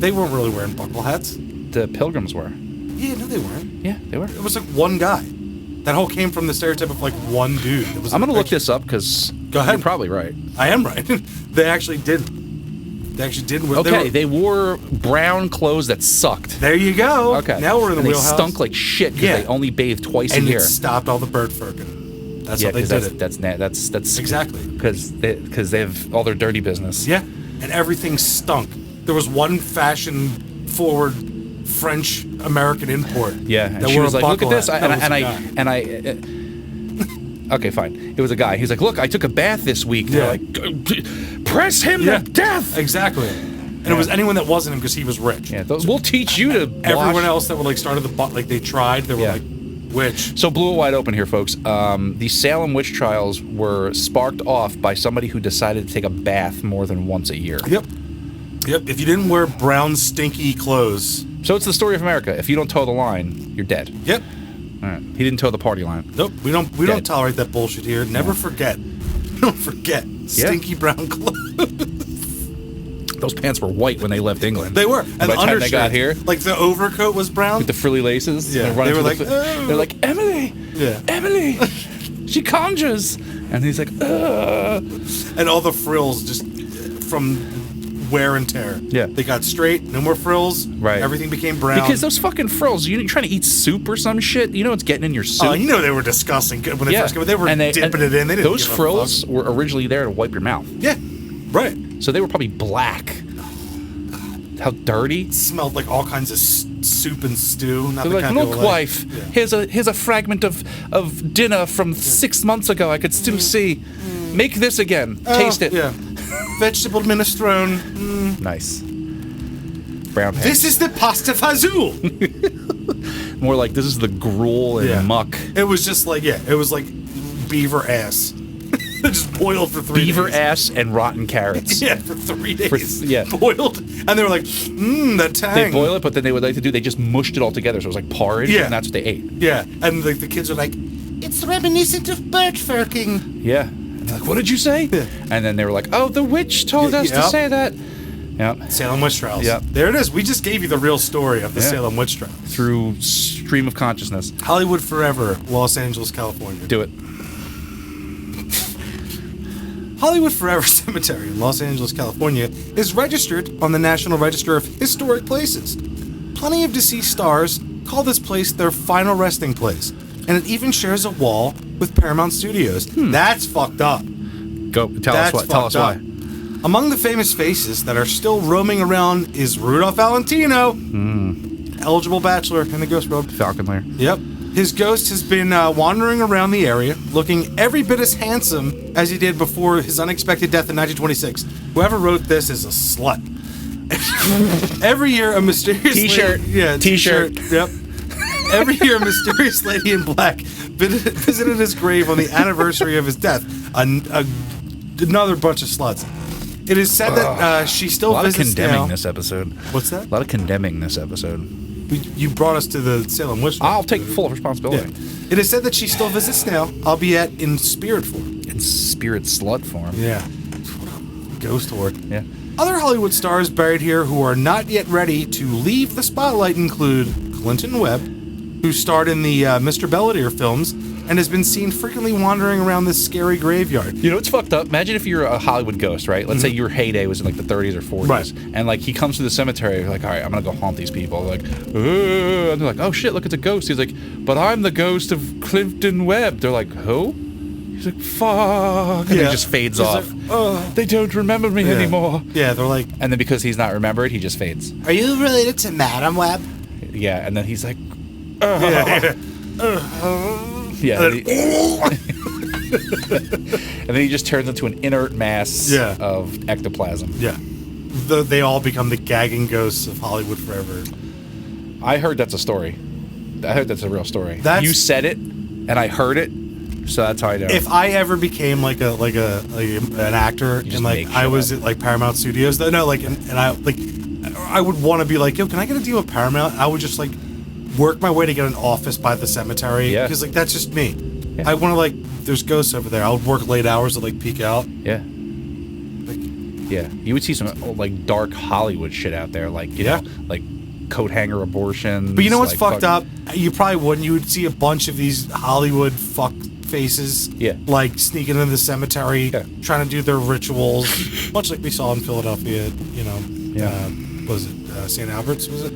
They weren't really wearing buckle hats. The pilgrims were. Yeah, no, they weren't. Yeah, they were. It was like one guy. That whole came from the stereotype of like one dude. It was I'm gonna like, look this up because Go ahead. You're probably right. I am right. They actually did. They actually did. Okay, they wore brown clothes that sucked. There you go. Okay, Now we're in the and they wheelhouse. stunk like shit because they only bathed twice and a year. it stopped all the bird furking. That's how they did it. That's Exactly. because they have all their dirty business. Yeah, and everything stunk. There was one fashion-forward French American import. Yeah, and that she wore was a like, "Look at buckle this," hat. Okay, fine. It was a guy. He's like, "Look, I took a bath this week." And Yeah. they're like, "Press him to death." Exactly. And it was anyone that wasn't him because he was rich. Yeah, we'll teach you to. Everyone wash. else that were like started the like they tried. They were like, which? So blew it wide open here, folks. The Salem witch trials were sparked off by somebody who decided to take a bath more than once a year. Yep. If you didn't wear brown stinky clothes. So it's the story of America. If you don't toe the line, you're dead. Yep. All right. He didn't toe the party line. Nope. We don't tolerate that bullshit here. Never forget. Don't forget. Stinky brown clothes. Those pants were white when they left England. They were. And And by the the time they undershirt, got here, like the overcoat was brown. with the frilly laces, Yeah. they're running They were through like, they're like, Emily, Yeah. Emily, she conjures, and he's like, ugh. And all the frills just from wear and tear. Yeah. They got straight, no more frills. Right. Everything became brown. Because those fucking frills, you trying to eat soup or some shit, you know it's getting in your soup. Oh, you know they were disgusting when they first came. They were dipping it in. They didn't those give a frills fuck. were originally there to wipe your mouth. Yeah. Right. So they were probably black. How dirty. It smelled like all kinds of soup and stew. Not They're the like, kind they look, were wife, Yeah. here's a fragment of dinner from 6 months ago. I could still see. Make this again. Taste it. Yeah. Vegetable minestrone. Nice. Brown pants. This is the pasta fazool. More like this is the gruel and muck. It was just like, it was like beaver ass. It just boiled for 3 days. Beaver ass and rotten carrots. Yeah, for 3 days. yeah. Boiled. And they were like, that tang. They boil it, but then they would like to do, they just mushed it all together. So it was like porridge, Yeah. and that's what they ate. Yeah. And like the kids were like, it's reminiscent of bird furking. Yeah. And they're like, what did you say? Yeah. And then they were like, oh, the witch told us to say that. Yep. Salem witch trials. Yep. There it is. We just gave you the real story of the Salem witch trials. Through stream of consciousness. Hollywood forever, Los Angeles, California. Do it. Hollywood Forever Cemetery in Los Angeles, California is registered on the National Register of Historic Places. Plenty of deceased stars call this place their final resting place, and it even shares a wall with Paramount Studios. That's fucked up. Go tell us why. Among the famous faces that are still roaming around is Rudolph Valentino, eligible bachelor in the Ghost World. Falcon Lair. Yep. His ghost has been wandering around the area, looking every bit as handsome as he did before his unexpected death in 1926. Whoever wrote this is a slut. Every year, a mysterious T-shirt. lady, T-shirt. Yep. Every year, a mysterious lady in black visited his grave on the anniversary of his death. Another bunch of sluts. It is said that she still visits now. A lot of condemning this episode. What's that? A lot of condemning this episode. You brought us to the Salem witch trial. I'll take full responsibility. Yeah. It is said that she still visits now, albeit in spirit form. In spirit slut form. Yeah. Ghost horde. Yeah. Other Hollywood stars buried here who are not yet ready to leave the spotlight include Clinton Webb, who starred in the Mr. Belvedere films and has been seen frequently wandering around this scary graveyard. You know, it's fucked up. Imagine if you're a Hollywood ghost, right? Let's say your heyday was in like the 30s or 40s. Right. And like he comes to the cemetery, like, all right, I'm going to go haunt these people. Like, and they're like, oh shit, look, it's a ghost. He's like, but I'm the ghost of Clinton Webb. They're like, who? He's like, fuck. And he just fades off. Like, they don't remember me anymore. Yeah, they're like, And then because he's not remembered, he just fades. are you related to Madam Webb? Yeah, and then he's like, Yeah. yeah. And then he just turns into an inert mass of ectoplasm. Yeah. They all become the gagging ghosts of Hollywood forever. I heard that's a story. I heard that's a real story. That's- You said it, and I heard it, so that's how I know. If I ever became like an actor just and like make I shit was up. at like Paramount Studios, no, like and I like I would want to be like, yo, can I get a deal with Paramount? I would just like work my way to get an office by the cemetery because like that's just me. Yeah. I want to like there's ghosts over there. I would work late hours to like peek out. yeah. Like Yeah, you would see some like dark Hollywood shit out there, like you know, like coat hanger abortions. But you know what's like, fucked up? You probably wouldn't. You would see a bunch of these Hollywood fuck faces, like sneaking into the cemetery, trying to do their rituals, much like we saw in Philadelphia. You know, was it St. Albert's? Was it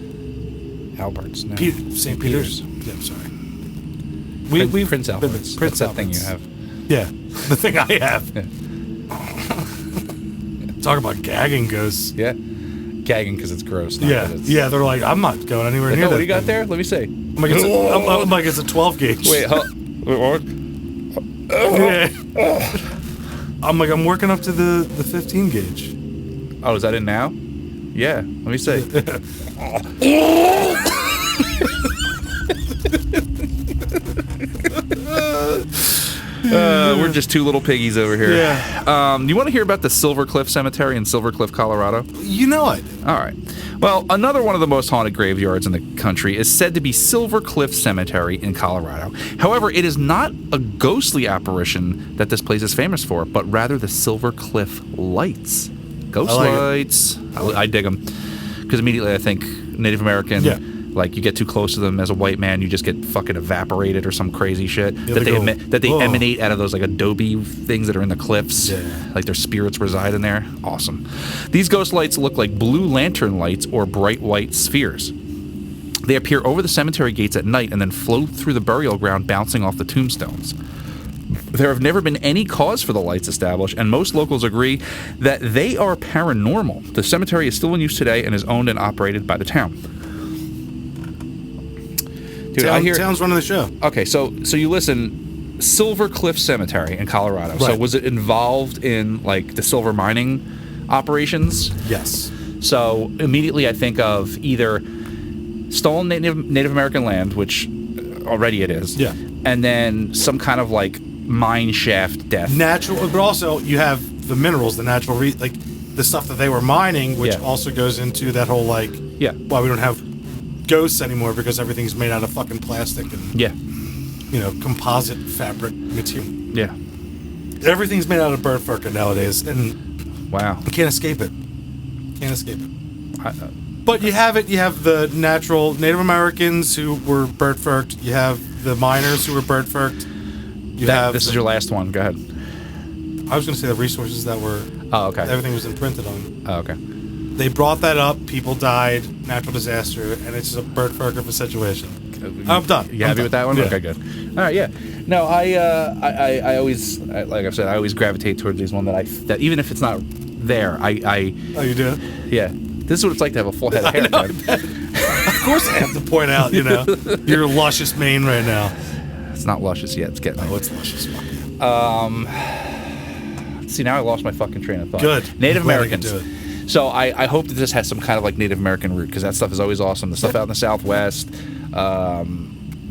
Albert's? No. St. Peter's. Yeah, I'm sorry. We Prince Albert's. Prince That's that thing you have. Yeah, the thing I have. Yeah. Talk about gagging ghosts. Yeah, gagging because it's gross. Yeah, they're like, I'm not going anywhere near that. What do you got there? Let me see. I'm like, it's a 12 gauge. Wait, what? Yeah. I'm like, I'm working up to the 15 gauge. Oh, is that in now? Yeah, let me see. We're just two little piggies over here. Yeah. You want to hear about the Silver Cliff Cemetery in Silver Cliff, Colorado? You know it. All right. Well, another one of the most haunted graveyards in the country is said to be Silver Cliff Cemetery in Colorado. However, it is not a ghostly apparition that this place is famous for, but rather the Silver Cliff lights. Ghost lights. I dig them. Because immediately I think Native American. Yeah. Like, you get too close to them as a white man, you just get fucking evaporated or some crazy shit. Yeah, that they emanate out of those, like, adobe things that are in the cliffs. Yeah. Like, their spirits reside in there. Awesome. These ghost lights look like blue lantern lights or bright white spheres. They appear over the cemetery gates at night and then float through the burial ground, bouncing off the tombstones. There have never been any cause for the lights established, and most locals agree that they are paranormal. The cemetery is still in use today and is owned and operated by the town. Dude, Town's running the show. Okay, so you listen, Silver Cliff Cemetery in Colorado. Right. So was it involved in, like, the silver mining operations? Yes. So immediately I think of either stolen Native American land, which already it is. Yeah. And then some kind of, like, mine shaft death. Natural, but also you have the minerals, the natural, like, the stuff that they were mining, which also goes into that whole, like, why we don't have ghosts anymore, because everything's made out of fucking plastic and you know, composite fabric material. Yeah, everything's made out of bird fur nowadays, and you can't escape it. But you have it. You have the natural Native Americans who were bird furked. You have the miners who were bird furked. This is your last one. Go ahead. I was going to say the resources that were. Oh, okay. Everything was imprinted on. Oh, okay. They brought that up. People died. Natural disaster, and it's just a bird furk of a situation. I'm done. You happy with that one? Yeah. Okay, good. All right, yeah. No, I always, like I said, I always gravitate towards these one that even if it's not there, Oh, you do? Yeah. This is what it's like to have a full head of hair. Of course, I have to point out, you know, your luscious mane right now. It's not luscious yet. It's getting. Oh, it's luscious. See, now I lost my fucking train of thought. Good. Native Americans. So I hope that this has some kind of like Native American root, because that stuff is always awesome. The stuff out in the Southwest,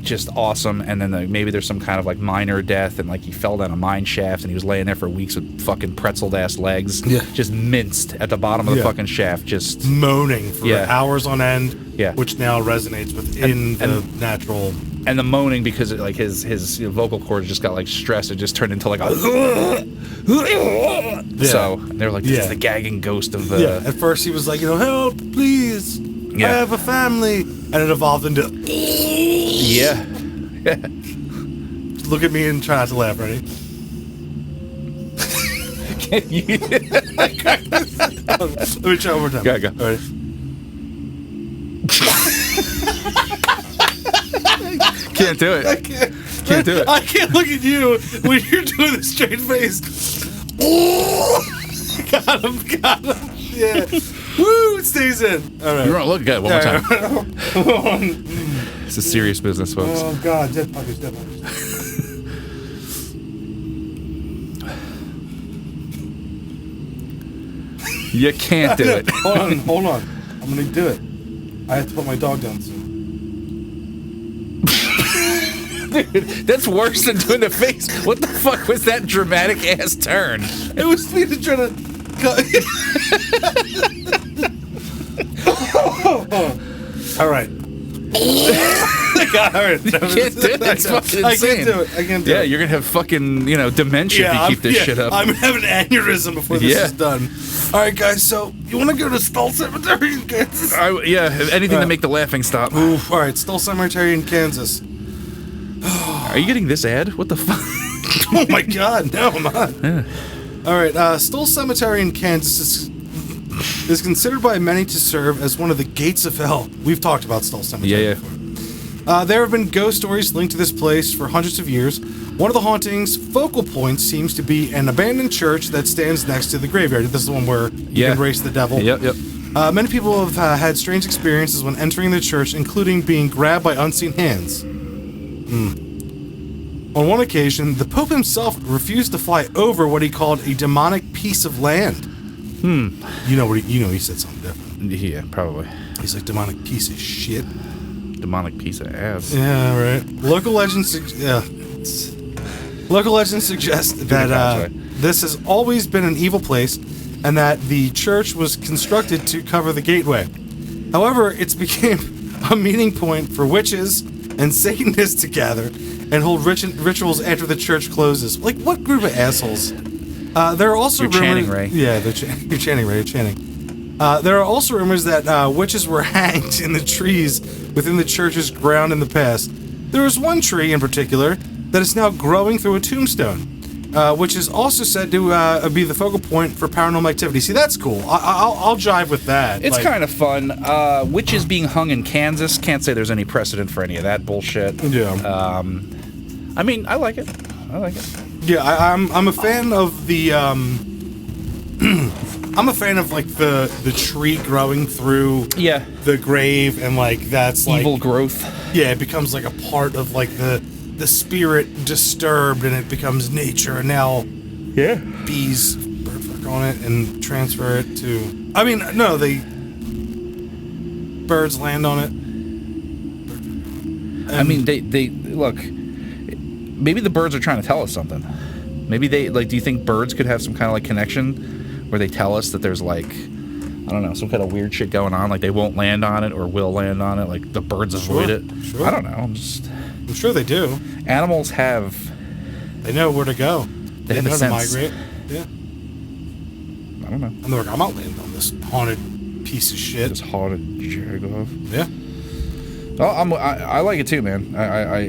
just awesome. And then maybe there's some kind of like miner death, and like he fell down a mine shaft and he was laying there for weeks with fucking pretzeled ass legs, just minced at the bottom of the fucking shaft, just moaning for hours on end. Yeah, which now resonates within the natural. And the moaning, because it, like his vocal cords just got like stressed, it just turned into like a. So they're like, this is the gagging ghost of the. Yeah. At first he was like, you know, help, please. I have a family, and it evolved into. Yeah. Look at me and try not to laugh. Ready? Can you? Let me try one more time. Go. Ready? Can't do it. I can't do it. I can't look at you when you're doing the straight face. Got him. Yeah. Woo, it stays in. All right. You want to look good one more time. It's a serious business, folks. Oh, God. Dead puppies. You can't do it. Hold on. I'm going to do it. I have to put my dog down soon. Dude, that's worse than doing the face. What the fuck was that dramatic ass turn? It was me to try to All right. God! All right, You can't do it. That's fucking I insane. can't do it. I can't do it. Yeah, you're gonna have fucking dementia if you keep this shit up. I'm gonna have an aneurysm before this is done. All right, guys. So you want to go to Skull Cemetery in Kansas? Anything to make the laughing stop. Oof. All right, Skull Cemetery in Kansas. Are you getting this ad? What the fuck? Oh my God! No, I'm not. Yeah. All right, Stoll Cemetery in Kansas is considered by many to serve as one of the gates of hell. We've talked about Stoll Cemetery before. There have been ghost stories linked to this place for hundreds of years. One of the hauntings' focal points seems to be an abandoned church that stands next to the graveyard. This is the one where you can race the devil. Yep. Many people have had strange experiences when entering the church, including being grabbed by unseen hands. On one occasion, the Pope himself refused to fly over what he called a demonic piece of land. You know he said something different. Yeah, probably. He's like, demonic piece of shit. Demonic piece of ass. Yeah, right. Local legends suggest that this has always been an evil place, and that the church was constructed to cover the gateway. However, it's became a meeting point for witches and Satanists to gather and hold rituals after the church closes. Like, what group of assholes? There are also rumors... chanting, Ray. Yeah, you're chanting, Ray. You're chanting. There are also rumors that witches were hanged in the trees within the church's ground in the past. There is one tree in particular that is now growing through a tombstone, which is also said to be the focal point for paranormal activity. See, that's cool. I'll jive with that. It's kind of fun. Witches being hung in Kansas. Can't say there's any precedent for any of that bullshit. Yeah. I mean, I like it. Yeah, I'm a fan of the I'm a fan of like the tree growing through the grave, and like that's like evil growth. Yeah, it becomes like a part of like the spirit disturbed, and it becomes nature, and now bees birdfuck on it and transfer it to. I mean, no, birds land on it. I mean, they look. Maybe the birds are trying to tell us something. Maybe they like. Do you think birds could have some kind of like connection where they tell us that there's like, I don't know, some kind of weird shit going on? Like they won't land on it or will land on it. Like the birds avoid it. Sure. I don't know. I'm sure they do. Animals have. They know where to go. They have know a sense. To migrate. Yeah. I don't know. And they're like, I'm not landing on this haunted piece of shit. This haunted jaguar. Yeah. Well, I like it too, man. I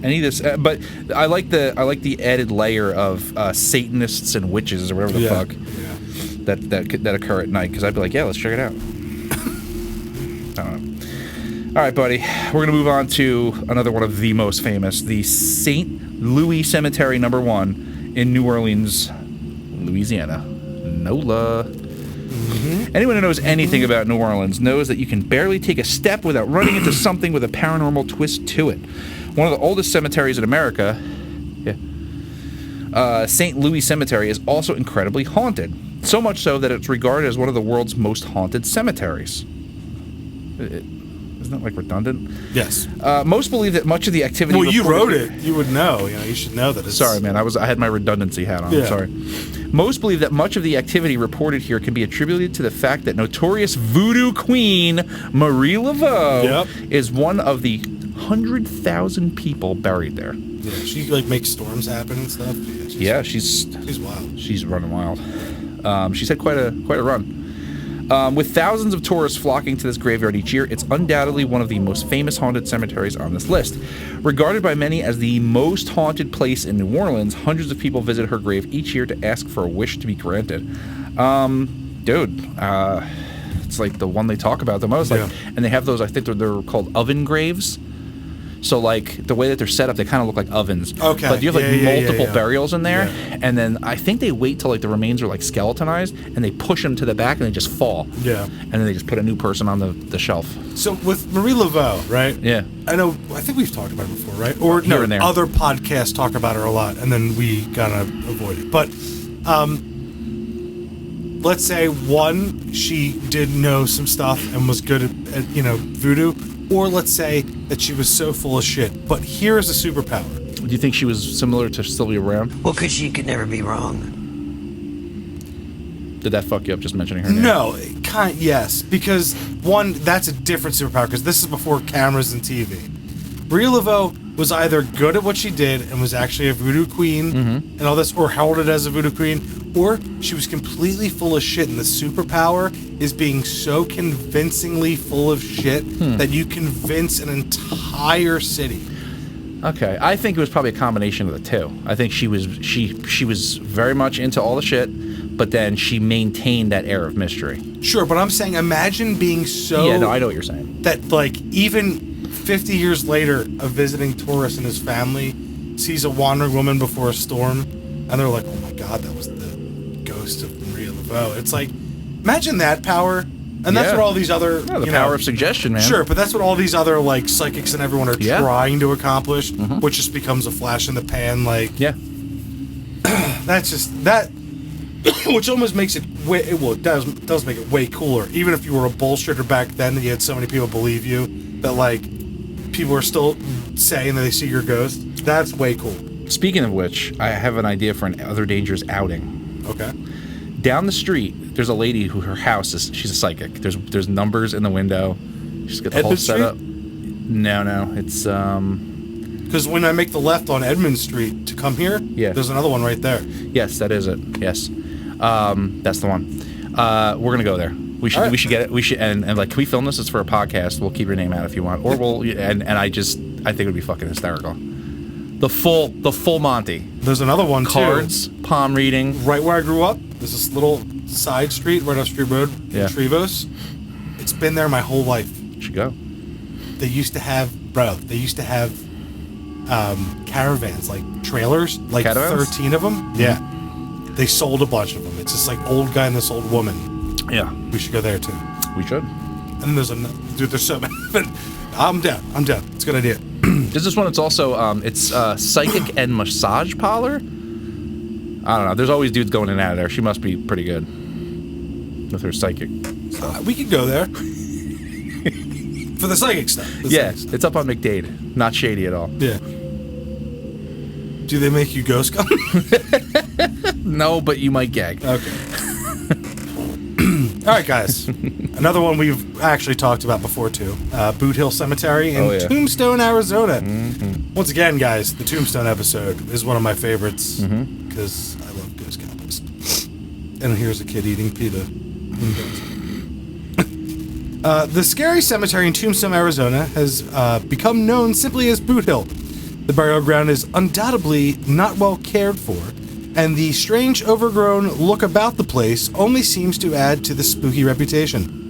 any of this, but I like the added layer of Satanists and witches or whatever the fuck that occur at night. Because I'd be like, yeah, let's check it out. I don't know. All right, buddy. We're gonna move on to another one of the most famous, the St. Louis Cemetery No. 1 in New Orleans, Louisiana. NOLA. Anyone who knows anything about New Orleans knows that you can barely take a step without running into something with a paranormal twist to it. One of the oldest cemeteries in America, St. Louis Cemetery, is also incredibly haunted. So much so that it's regarded as one of the world's most haunted cemeteries. Isn't that like redundant? Yes. Most believe that much of the activity. Well, you wrote it. You would know. You know, you should know that. It's... Sorry, man. I had my redundancy hat on. Yeah. I'm sorry. Most believe that much of the activity reported here can be attributed to the fact that notorious voodoo queen Marie Laveau is one of the 100,000 people buried there. Yeah, she like makes storms happen and stuff. Yeah, she's wild. She's running wild. She's had quite a run. With thousands of tourists flocking to this graveyard each year, it's undoubtedly one of the most famous haunted cemeteries on this list. Regarded by many as the most haunted place in New Orleans, hundreds of people visit her grave each year to ask for a wish to be granted. It's like the one they talk about the most. Like, and they have those, I think they're called oven graves. So, like, the way that they're set up, they kind of look like ovens. Okay. But you have, like, multiple burials in there, and then I think they wait till, like, the remains are, like, skeletonized, and they push them to the back, and they just fall. Yeah. And then they just put a new person on the shelf. So, with Marie Laveau, right? Yeah. I think we've talked about it before, right? Or, Here and there. Other podcasts talk about her a lot, and then we kind of avoid it. But, let's say, one, she did know some stuff and was good at voodoo. Or let's say that she was so full of shit. But here's a superpower. Do you think she was similar to Sylvia Brown? Well, because she could never be wrong. Did that fuck you up just mentioning her name? No, Yes, because one, that's a different superpower, because this is before cameras and TV. Brie Laveau was either good at what she did and was actually a voodoo queen and all this, or heralded as a voodoo queen, or she was completely full of shit, and the superpower is being so convincingly full of shit that you convince an entire city. Okay, I think it was probably a combination of the two. I think she was very much into all the shit, but then she maintained that air of mystery. Sure, but I'm saying imagine being so... Yeah, no, I know what you're saying. That, like, even 50 years later, a visiting tourist and his family sees a wandering woman before a storm, and they're like, oh my god, that was the ghost of Maria Laveau. It's like, imagine that power, and that's what all these other... Yeah, the power of suggestion, man. Sure, but that's what all these other, like, psychics and everyone are trying to accomplish, which just becomes a flash in the pan, like... Yeah. That's just... That... which almost makes it way... Well, it does make it way cooler. Even if you were a bullshitter back then, and you had so many people believe you, that, like... people are still saying that they see your ghost. That's way cool. Speaking of which, I have an idea for an Other Dangers outing. Okay. Down the street, there's a lady who her house is... She's a psychic. There's numbers in the window. She's got the whole setup. No. It's... Because when I make the left on Edmund Street to come here, there's another one right there. Yes, that is it. Yes. That's the one. We're going to go there. We should get it. We should and like, can we film this? It's for a podcast. We'll keep your name out if you want, or we'll and I think it would be fucking hysterical. The full Monty. There's another one cards, too. palm reading. Right where I grew up, there's this little side street right off Street Road in Trevose. It's been there my whole life. You should go. They used to have caravans, like trailers, like caravans? 13 of them. Yeah, they sold a bunch of them. It's this like old guy and this old woman. Yeah, we should go there too. We should. And then there's there's so many. I'm down. It's a good idea. There's this one. It's also it's psychic and massage parlor. I don't know. There's always dudes going in and out of there. She must be pretty good with her psychic stuff. We could go there for the psychic stuff. It's up on McDade. Not shady at all. Yeah. Do they make you ghost come? No, but you might gag. Okay. All right, guys. Another one we've actually talked about before, too. Boot Hill Cemetery in Tombstone, Arizona. Once again, guys, the Tombstone episode is one of my favorites because I love ghost cowboys. And here's a kid eating pita. The scary cemetery in Tombstone, Arizona has become known simply as Boot Hill. The burial ground is undoubtedly not well cared for, and the strange, overgrown look about the place only seems to add to the spooky reputation.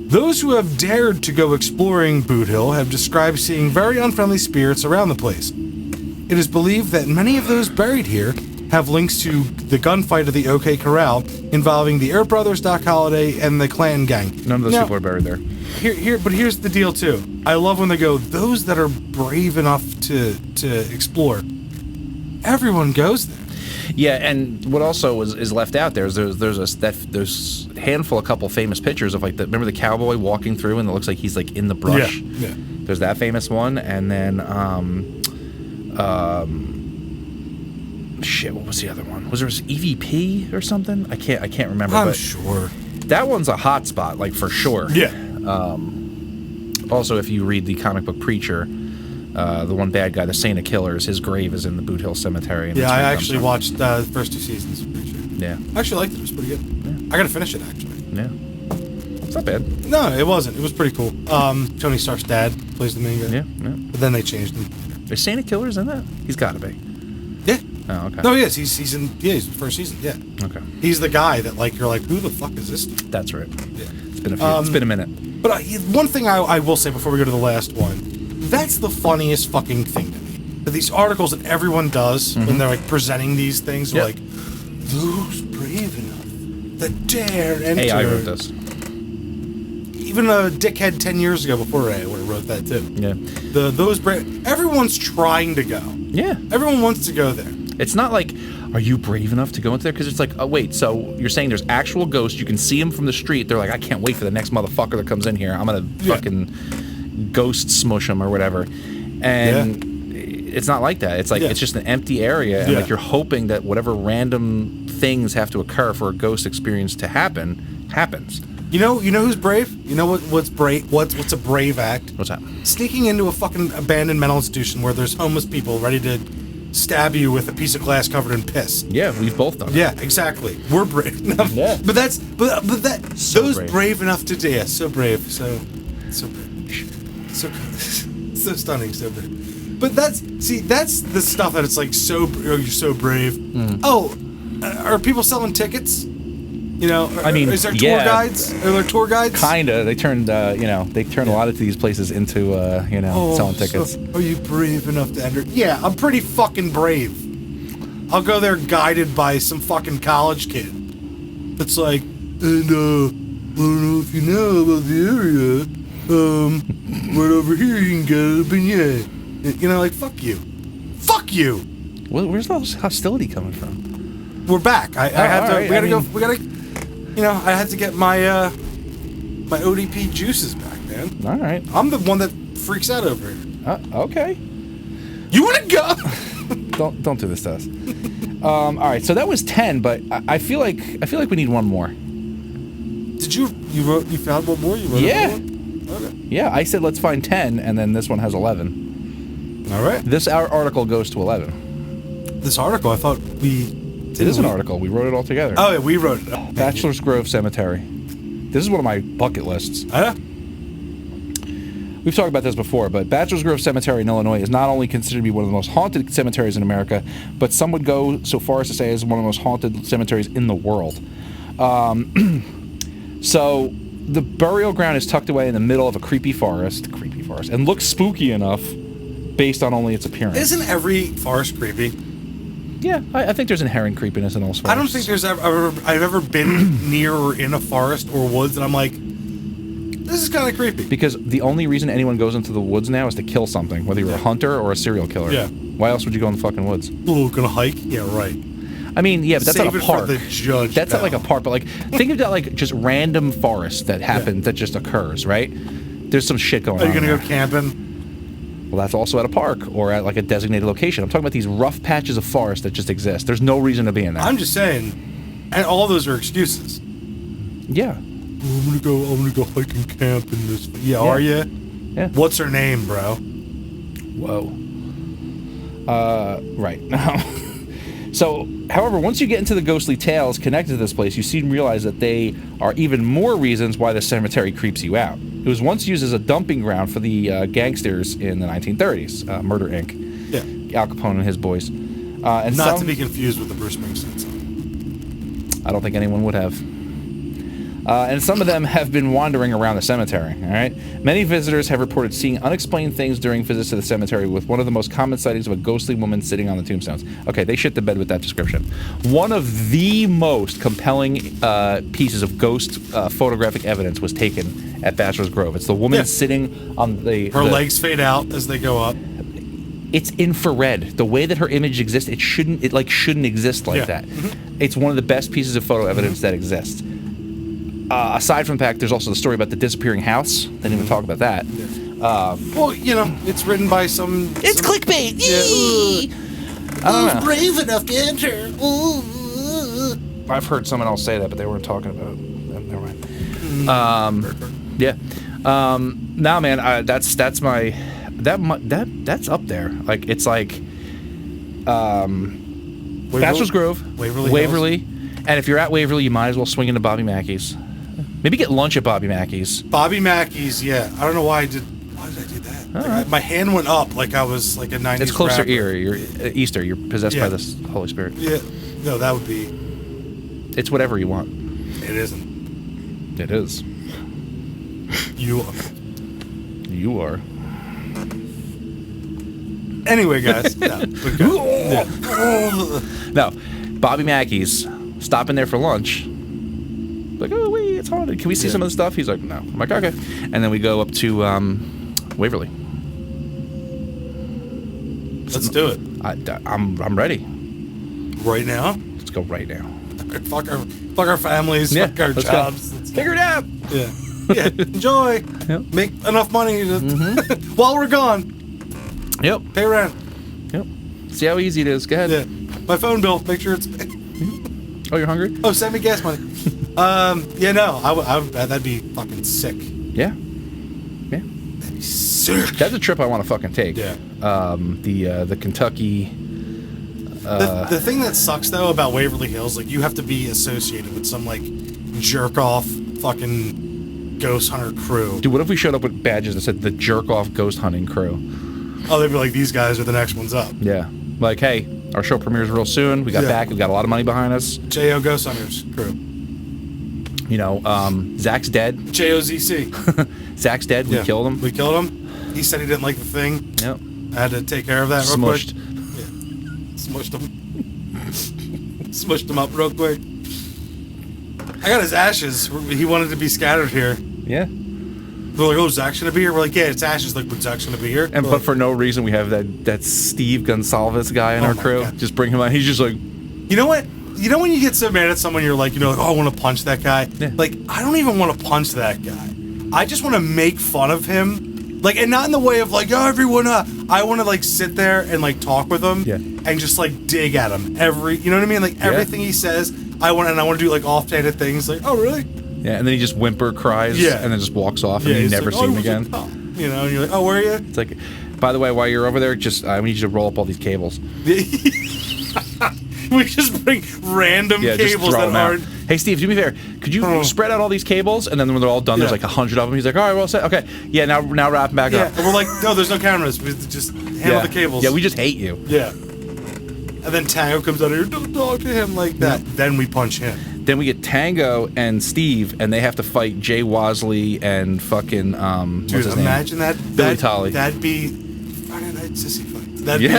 Those who have dared to go exploring Boot Hill have described seeing very unfriendly spirits around the place. It is believed that many of those buried here have links to the gunfight of the OK Corral involving the Earp Brothers, Doc Holliday, and the Clan Gang. None of those people are buried there. But here's the deal, too. I love when they go, those that are brave enough to explore. Everyone goes there. Yeah, and what also is left out there is there's a handful, a couple famous pictures of like remember the cowboy walking through and it looks like he's like in the brush. Yeah. There's that famous one, and then what was the other one? Was there EVP or something? I can't remember. I'm sure that one's a hot spot, like for sure. Yeah. Also, if you read the comic book Preacher. The one bad guy, the Saint of Killers, his grave is in the Boot Hill Cemetery. Yeah, I actually watched the first 2 seasons of Preacher. Yeah. I actually liked it. It was pretty good. Yeah. I gotta finish it, actually. Yeah. It's not bad. No, it wasn't. It was pretty cool. Tony Stark's dad plays the main guy. Yeah. But then they changed him. Is Saint of Killers in that? He's gotta be. Yeah. Oh, okay. No, he is. He's in the first season, yeah. Okay. He's the guy that, like, you're like, who the fuck is this dude? That's right. Yeah. It's been a minute. But one thing I will say before we go to the last one, that's the funniest fucking thing to me. That these articles that everyone does when they're like presenting these things, like, those brave enough that dare enter. Hey, I wrote this. Even a dickhead 10 years ago before I would have wrote that too. Yeah. Those brave. Everyone's trying to go. Yeah. Everyone wants to go there. It's not like, are you brave enough to go into there? Because it's like, oh wait, so you're saying there's actual ghosts? You can see them from the street. They're like, I can't wait for the next motherfucker that comes in here. I'm gonna fucking ghost smush them or whatever. And it's not like that. It's like it's just an empty area, and like you're hoping that whatever random things have to occur for a ghost experience to happen happens. You know who's brave? You know what's brave? What's a brave act? What's that? Sneaking into a fucking abandoned mental institution where there's homeless people ready to stab you with a piece of glass covered in piss. Yeah, we've both done it. Yeah, exactly. We're brave. Yeah. But that So those brave. enough to do. Yeah, so brave. So brave. So so stunning. So brave. But that's the stuff that it's like you're so brave. Oh, are people selling tickets? You know, I mean, is there tour guides? Are there tour guides? Kinda. They turned a lot of these places into selling tickets. So are you brave enough to enter? Yeah, I'm pretty fucking brave. I'll go there guided by some fucking college kid. It's like, and I don't know if you know about the area. Right over here you can get a beignet. You know, like fuck you. Fuck you. Where's the hostility coming from? We're back. I have to. right, We gotta. You know, I had to get my my ODP juices back, man. All right. I'm the one that freaks out over here. Okay. You want to go? Don't do this to us. All right. So that was 10, but I feel like we need one more. Did you found one more? You wrote Yeah. one? Okay. Yeah. I said let's find 10, and then this one has 11. All right. This article goes to 11. This article, I thought we. It is an article. We wrote it all together. Oh, yeah, we wrote it. Oh, Bachelor's Grove Cemetery. This is one of my bucket lists. We've talked about this before, but Bachelor's Grove Cemetery in Illinois is not only considered to be one of the most haunted cemeteries in America, but some would go so far as to say is one of the most haunted cemeteries in the world. So the burial ground is tucked away in the middle of a creepy forest, and looks spooky enough based on only its appearance. Isn't every forest creepy? Yeah, I think there's inherent creepiness in all forests. I don't think I've ever been near or in a forest or woods, and I'm like, this is kind of creepy. Because the only reason anyone goes into the woods now is to kill something, whether you're a hunter or a serial killer. Yeah. Why else would you go in the fucking woods? Oh, gonna hike? Yeah, right. I mean, yeah, but that's Save not a it park. for the judge. That's not like a park, but like think of that like just random forest that happens that just occurs, right? There's some shit going on. Are you gonna there. go camping? Well, that's also at a park or at like a designated location. I'm talking about these rough patches of forest that just exist. There's no reason to be in there. I'm just saying, and all those are excuses. Yeah. I'm gonna go hike and camp in this. Yeah, are you? Yeah. What's her name, bro? Whoa. Right. So, however, once you get into the ghostly tales connected to this place, you soon realize that they are even more reasons why the cemetery creeps you out. It was once used as a dumping ground for the gangsters in the 1930s, Murder Inc. Yeah. Al Capone and his boys. And Not some, to be confused with the Bruce Springsteen song. I don't think anyone would have. And some of them have been wandering around the cemetery, all right? Many visitors have reported seeing unexplained things during visits to the cemetery, with one of the most common sightings of a ghostly woman sitting on the tombstones. Okay, they shit the bed with that description. One of the most compelling pieces of ghost photographic evidence was taken at Bachelor's Grove. It's the woman sitting on Her legs fade out as they go up. It's infrared. The way that her image exists, it shouldn't exist like that. Mm-hmm. It's one of the best pieces of photo evidence that exists. Aside from the fact, there's also the story about the disappearing house. They didn't even talk about that. Yeah. Well, you know, it's written by some... It's clickbait! Yeah. I don't know. Brave enough to enter. I've heard someone else say that, but they weren't talking about it. Never mind. Yeah. Nah, man, that's my... That's up there. Like, it's like... Bachelor's Grove, Waverly. And if you're at Waverly, you might as well swing into Bobby Mackey's. Maybe get lunch at Bobby Mackey's. Bobby Mackey's, yeah. I don't know why did I do that? Like, my hand went up like I was like a 90s It's closer rapper. You're Easter. You're possessed by the Holy Spirit. Yeah. No, that would be... It's whatever you want. It isn't. It is. You are. You are. Anyway, guys. No, Bobby Mackey's. Stopping there for lunch. Like, oh, wait, it's haunted. Can we see some of the stuff? He's like, no. I'm like, okay. And then we go up to Waverly. Let's do it. I'm ready. Right now? Let's go right now. Fuck our families. Fuck our jobs. Let's figure it out. Yeah. Yeah. Enjoy. Yep. Make enough money to, while we're gone. Yep. Pay rent. Yep. See how easy it is. Go ahead. Yeah. My phone bill. Make sure it's... Oh, you're hungry? Oh, send me gas money. Yeah, no, that'd be fucking sick. Yeah. Yeah. That'd be sick. That's a trip I want to fucking take. Yeah. The Kentucky. The thing that sucks though about Waverly Hills, like you have to be associated with some like jerk off fucking ghost hunter crew. Dude, what if we showed up with badges that said the jerk off ghost hunting crew? Oh, they'd be like, these guys are the next ones up. Yeah. Like, hey, our show premieres real soon. We got back. We got a lot of money behind us. J.O. Ghost Hunters crew. You know, Zach's dead. J-O-Z-C. Zach's dead. We killed him. We killed him. He said he didn't like the thing. Yep. I had to take care of that real Smushed. quick. Yeah. Smushed him. Smushed him up real quick. I got his ashes. He wanted to be scattered here. Yeah. They're like, oh, Zach's gonna be here? We're like, yeah, it's ashes. Like, but Zach's gonna be here? And but for no reason, we have that Steve Gonsalves guy in our crew. God. Just bring him out. He's just like... You know what? You know when you get so mad at someone, you're like, oh, I want to punch that guy? Yeah. Like, I don't even want to punch that guy. I just want to make fun of him. Like, and not in the way of like, oh, everyone, I want to like sit there and like talk with him and just like dig at him you know what I mean? Like everything he says, I want to do like off-handed things like, oh, really? Yeah, and then he just whimper cries and then just walks off and you never see him again. Like, oh. You know, and you're like, oh, where are you? It's like, by the way, while you're over there, just I need you to roll up all these cables. We just bring random cables that aren't... Hey, Steve, do me a favor. Could you spread out all these cables? And then when they're all done, there's like 100 of them. He's like, all right, well said. Okay. Yeah, now wrap them back up. And we're like, no, there's no cameras. We just handle the cables. Yeah, we just hate you. Yeah. And then Tango comes out here, don't talk to him like that. Then we punch him. Then we get Tango and Steve, and they have to fight Jay Wasley and fucking, what's his name? Imagine that. Billy Tolley. That'd be Friday Night Sissy Fight. That'd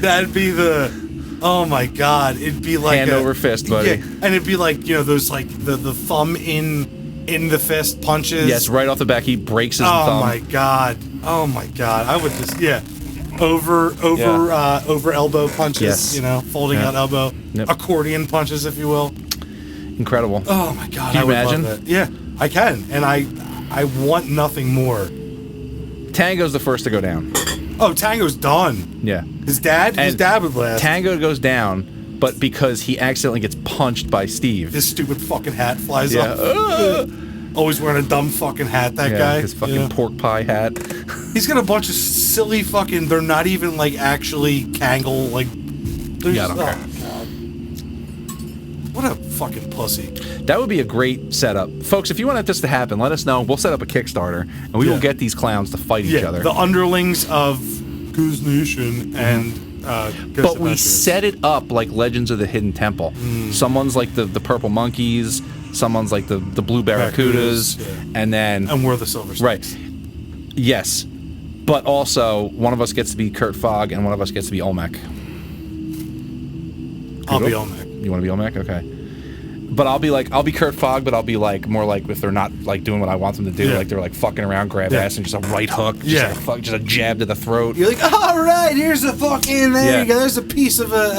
that'd be the, oh my god, it'd be like hand over fist, buddy. Yeah, and it'd be like, those like the thumb in the fist punches. Yes, right off the back, he breaks his thumb. Oh my god, I would just, over elbow punches, folding out elbow, accordion punches, if you will. Incredible. Oh my god, can you would imagine? love that. Yeah, I can, and I want nothing more. Tango's the first to go down. Oh, Tango's done. Yeah. His dad would last. Tango goes down, but because he accidentally gets punched by Steve. His stupid fucking hat flies off. Always wearing a dumb fucking hat, that guy. His fucking pork pie hat. He's got a bunch of silly fucking, they're not even like actually Kangol, like... I don't care. God. What a fucking pussy. That would be a great setup. Folks, if you want this to happen, let us know. We'll set up a Kickstarter, and we will get these clowns to fight each other. The underlings of Goose Nation and but we set it up like Legends of the Hidden Temple. Someone's like the purple monkeys, someone's like the blue barracudas, and then... And we're the silver snakes. Right. Yes. But also, one of us gets to be Kurt Fogg, and one of us gets to be Olmec. I'll be Olmec. You want to be Olmec? Okay. But I'll be Kurt Fogg, but I'll be like more like if they're not like doing what I want them to do, like they're like fucking around, grab ass, and just a right hook, just a jab to the throat. You're like, all right, here's a fucking there you go. There's a piece of a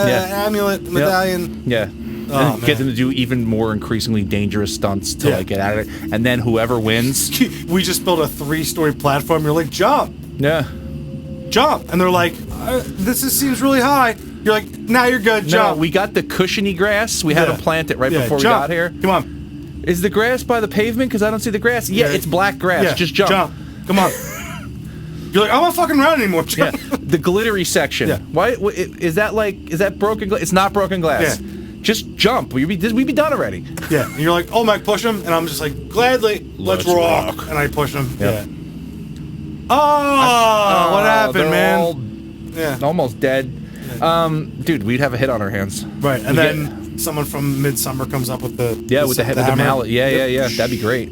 amulet medallion. Yeah. And get them to do even more increasingly dangerous stunts to like get out of it, and then whoever wins. We just built a 3-story platform. You're like, jump. Yeah. Jump, and they're like, this seems really high. You're like, now you're good, jump. No, we got the cushiony grass. We had to plant it right before we got here. Come on. Is the grass by the pavement? Because I don't see the grass. Yeah, it's black grass. Yeah. Just jump. Come on. You're like, I'm not fucking around anymore. Jump. Yeah. The glittery section. Yeah. Why is that broken glass? It's not broken glass. Yeah. Just jump. We'd be done already. Yeah. And you're like, oh, Mike, push him. And I'm just like, gladly, let's rock. And I push him. Yep. Yeah. Oh, what happened, man? Almost dead. Yeah. Dude, we'd have a hit on our hands. Right. And then someone from Midsummer comes up with the with the mallet. Yeah. That'd be great.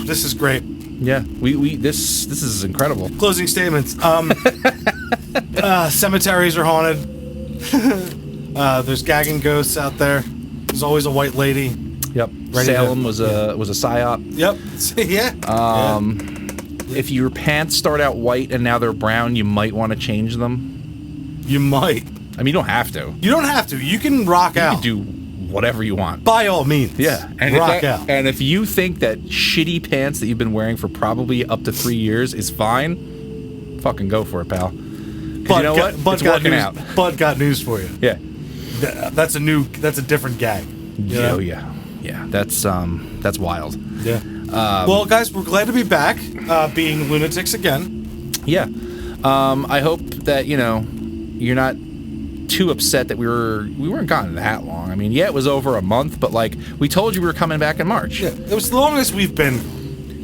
This is great. Yeah. This is incredible. Closing statements. Cemeteries are haunted. There's gagging ghosts out there. There's always a white lady. Yep. Salem was a psyop. Yep. Yeah. If your pants start out white and now they're brown, you might want to change them. You might. I mean, you don't have to. You don't have to. You can rock out. You can do whatever you want. By all means. Yeah. And rock out. And if you think that shitty pants that you've been wearing for probably up to 3 years is fine, fucking go for it, pal. But you know what? It's working out. Bud got news for you. Yeah. that's a different gag. Yeah, oh, yeah. Yeah, that's wild. Yeah. Well, guys, we're glad to be back, being lunatics again. Yeah. I hope that, you're not too upset that we weren't gone that long. I mean, yeah, it was over a month, but like we told you we were coming back in March. Yeah, it was the longest we've been.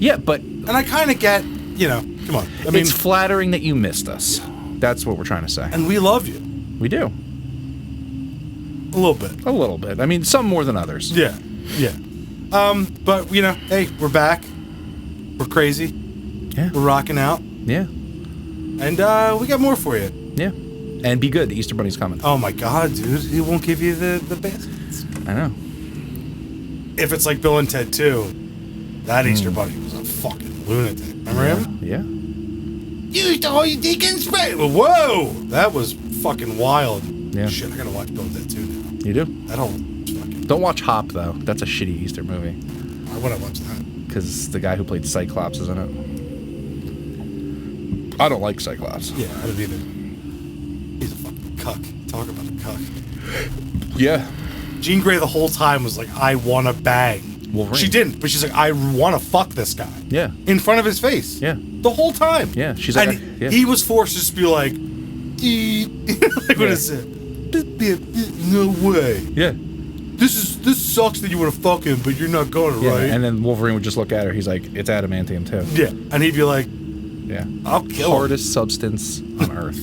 Yeah, but and I kind of get, come on. I mean, it's flattering that you missed us. That's what we're trying to say. And we love you. We do. A little bit. A little bit. I mean, some more than others. Yeah. Yeah. But hey, we're back. We're crazy. Yeah. We're rocking out. Yeah. And we got more for you. Yeah. And be good. The Easter Bunny's coming. Oh my God, dude! He won't give you the baskets. I know. If it's like Bill and Ted 2, that Easter Bunny was a fucking lunatic. Remember him? Yeah. Use all your deacon spray. Whoa, that was fucking wild. Yeah. Shit, I gotta watch Bill and Ted 2 now. You do? That whole fucking. Don't watch Hop though. That's a shitty Easter movie. Why would I watch that? Because the guy who played Cyclops is in it. I don't like Cyclops. Yeah, I don't either. He's a fucking cuck. Talk about a cuck. Yeah. Jean Grey the whole time was like, I want to bang. Wolverine. She didn't, but she's like, I want to fuck this guy. Yeah. In front of his face. Yeah. The whole time. Yeah. She's like, and yeah. he was forced to just be like, like what is it? No way. Yeah. This sucks that you want to fuck him, but you're not going to, Yeah. right? And then Wolverine would just look at her. He's like, it's adamantium too. Yeah. And he'd be like, Yeah. I'll kill him. Hardest substance on Earth.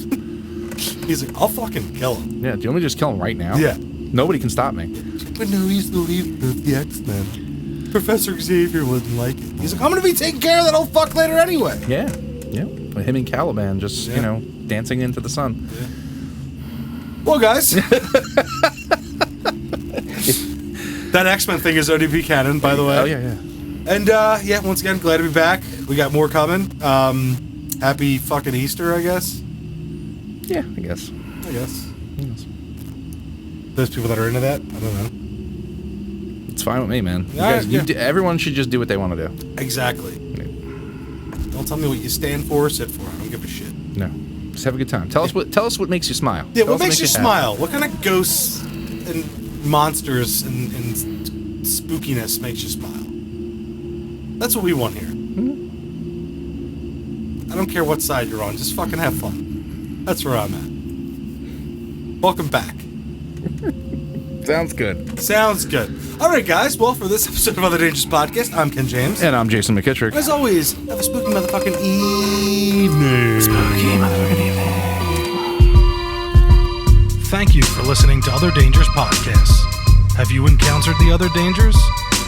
He's like, I'll fucking kill him. Yeah. Do you want me to just kill him right now? Yeah. Nobody can stop me. But no, he's the leader of the X-Men. Professor Xavier wouldn't like it. He's like, I'm going to be taking care of that old fuck later anyway. Yeah. Yeah. With him and Caliban just, dancing into the sun. Yeah. Well, guys. That X-Men thing is ODB canon, by the way. Oh, yeah, yeah. And, once again, glad to be back. We got more coming. Happy fucking Easter, I guess. Yeah, I guess. Yes. Yes. Those people that are into that, I don't know. It's fine with me, man. Everyone should just do what they want to do. Exactly. Yeah. Don't tell me what you stand for or sit for. I don't give a shit. No. Just have a good time. Tell us what makes you smile. Yeah, Tell what us makes you happy. smile? What kind of ghosts and monsters and spookiness makes you smile? That's what we want here. Mm-hmm. I don't care what side you're on. Just fucking have fun. That's where I'm at. Welcome back. Sounds good. Sounds good. All right, guys. Well, for this episode of Other Dangerous Podcast, I'm Ken James. And I'm Jason McKittrick. As always, have a spooky motherfucking evening. Spooky motherfucking evening. Thank you for listening to Other Dangerous Podcasts. Have you encountered the other dangers?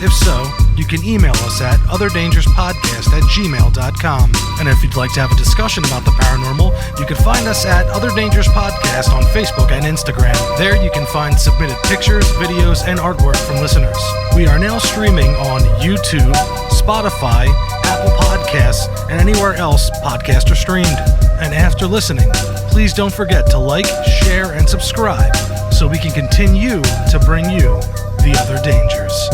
If so, you can email us at otherdangerouspodcast@gmail.com. And if you'd like to have a discussion about the paranormal, you can find us at Other Dangerous Podcast on Facebook and Instagram. There you can find submitted pictures, videos, and artwork from listeners. We are now streaming on YouTube, Spotify, Apple Podcasts, and anywhere else podcasts are streamed. And after listening, please don't forget to like, share, and subscribe so we can continue to bring you the other dangers.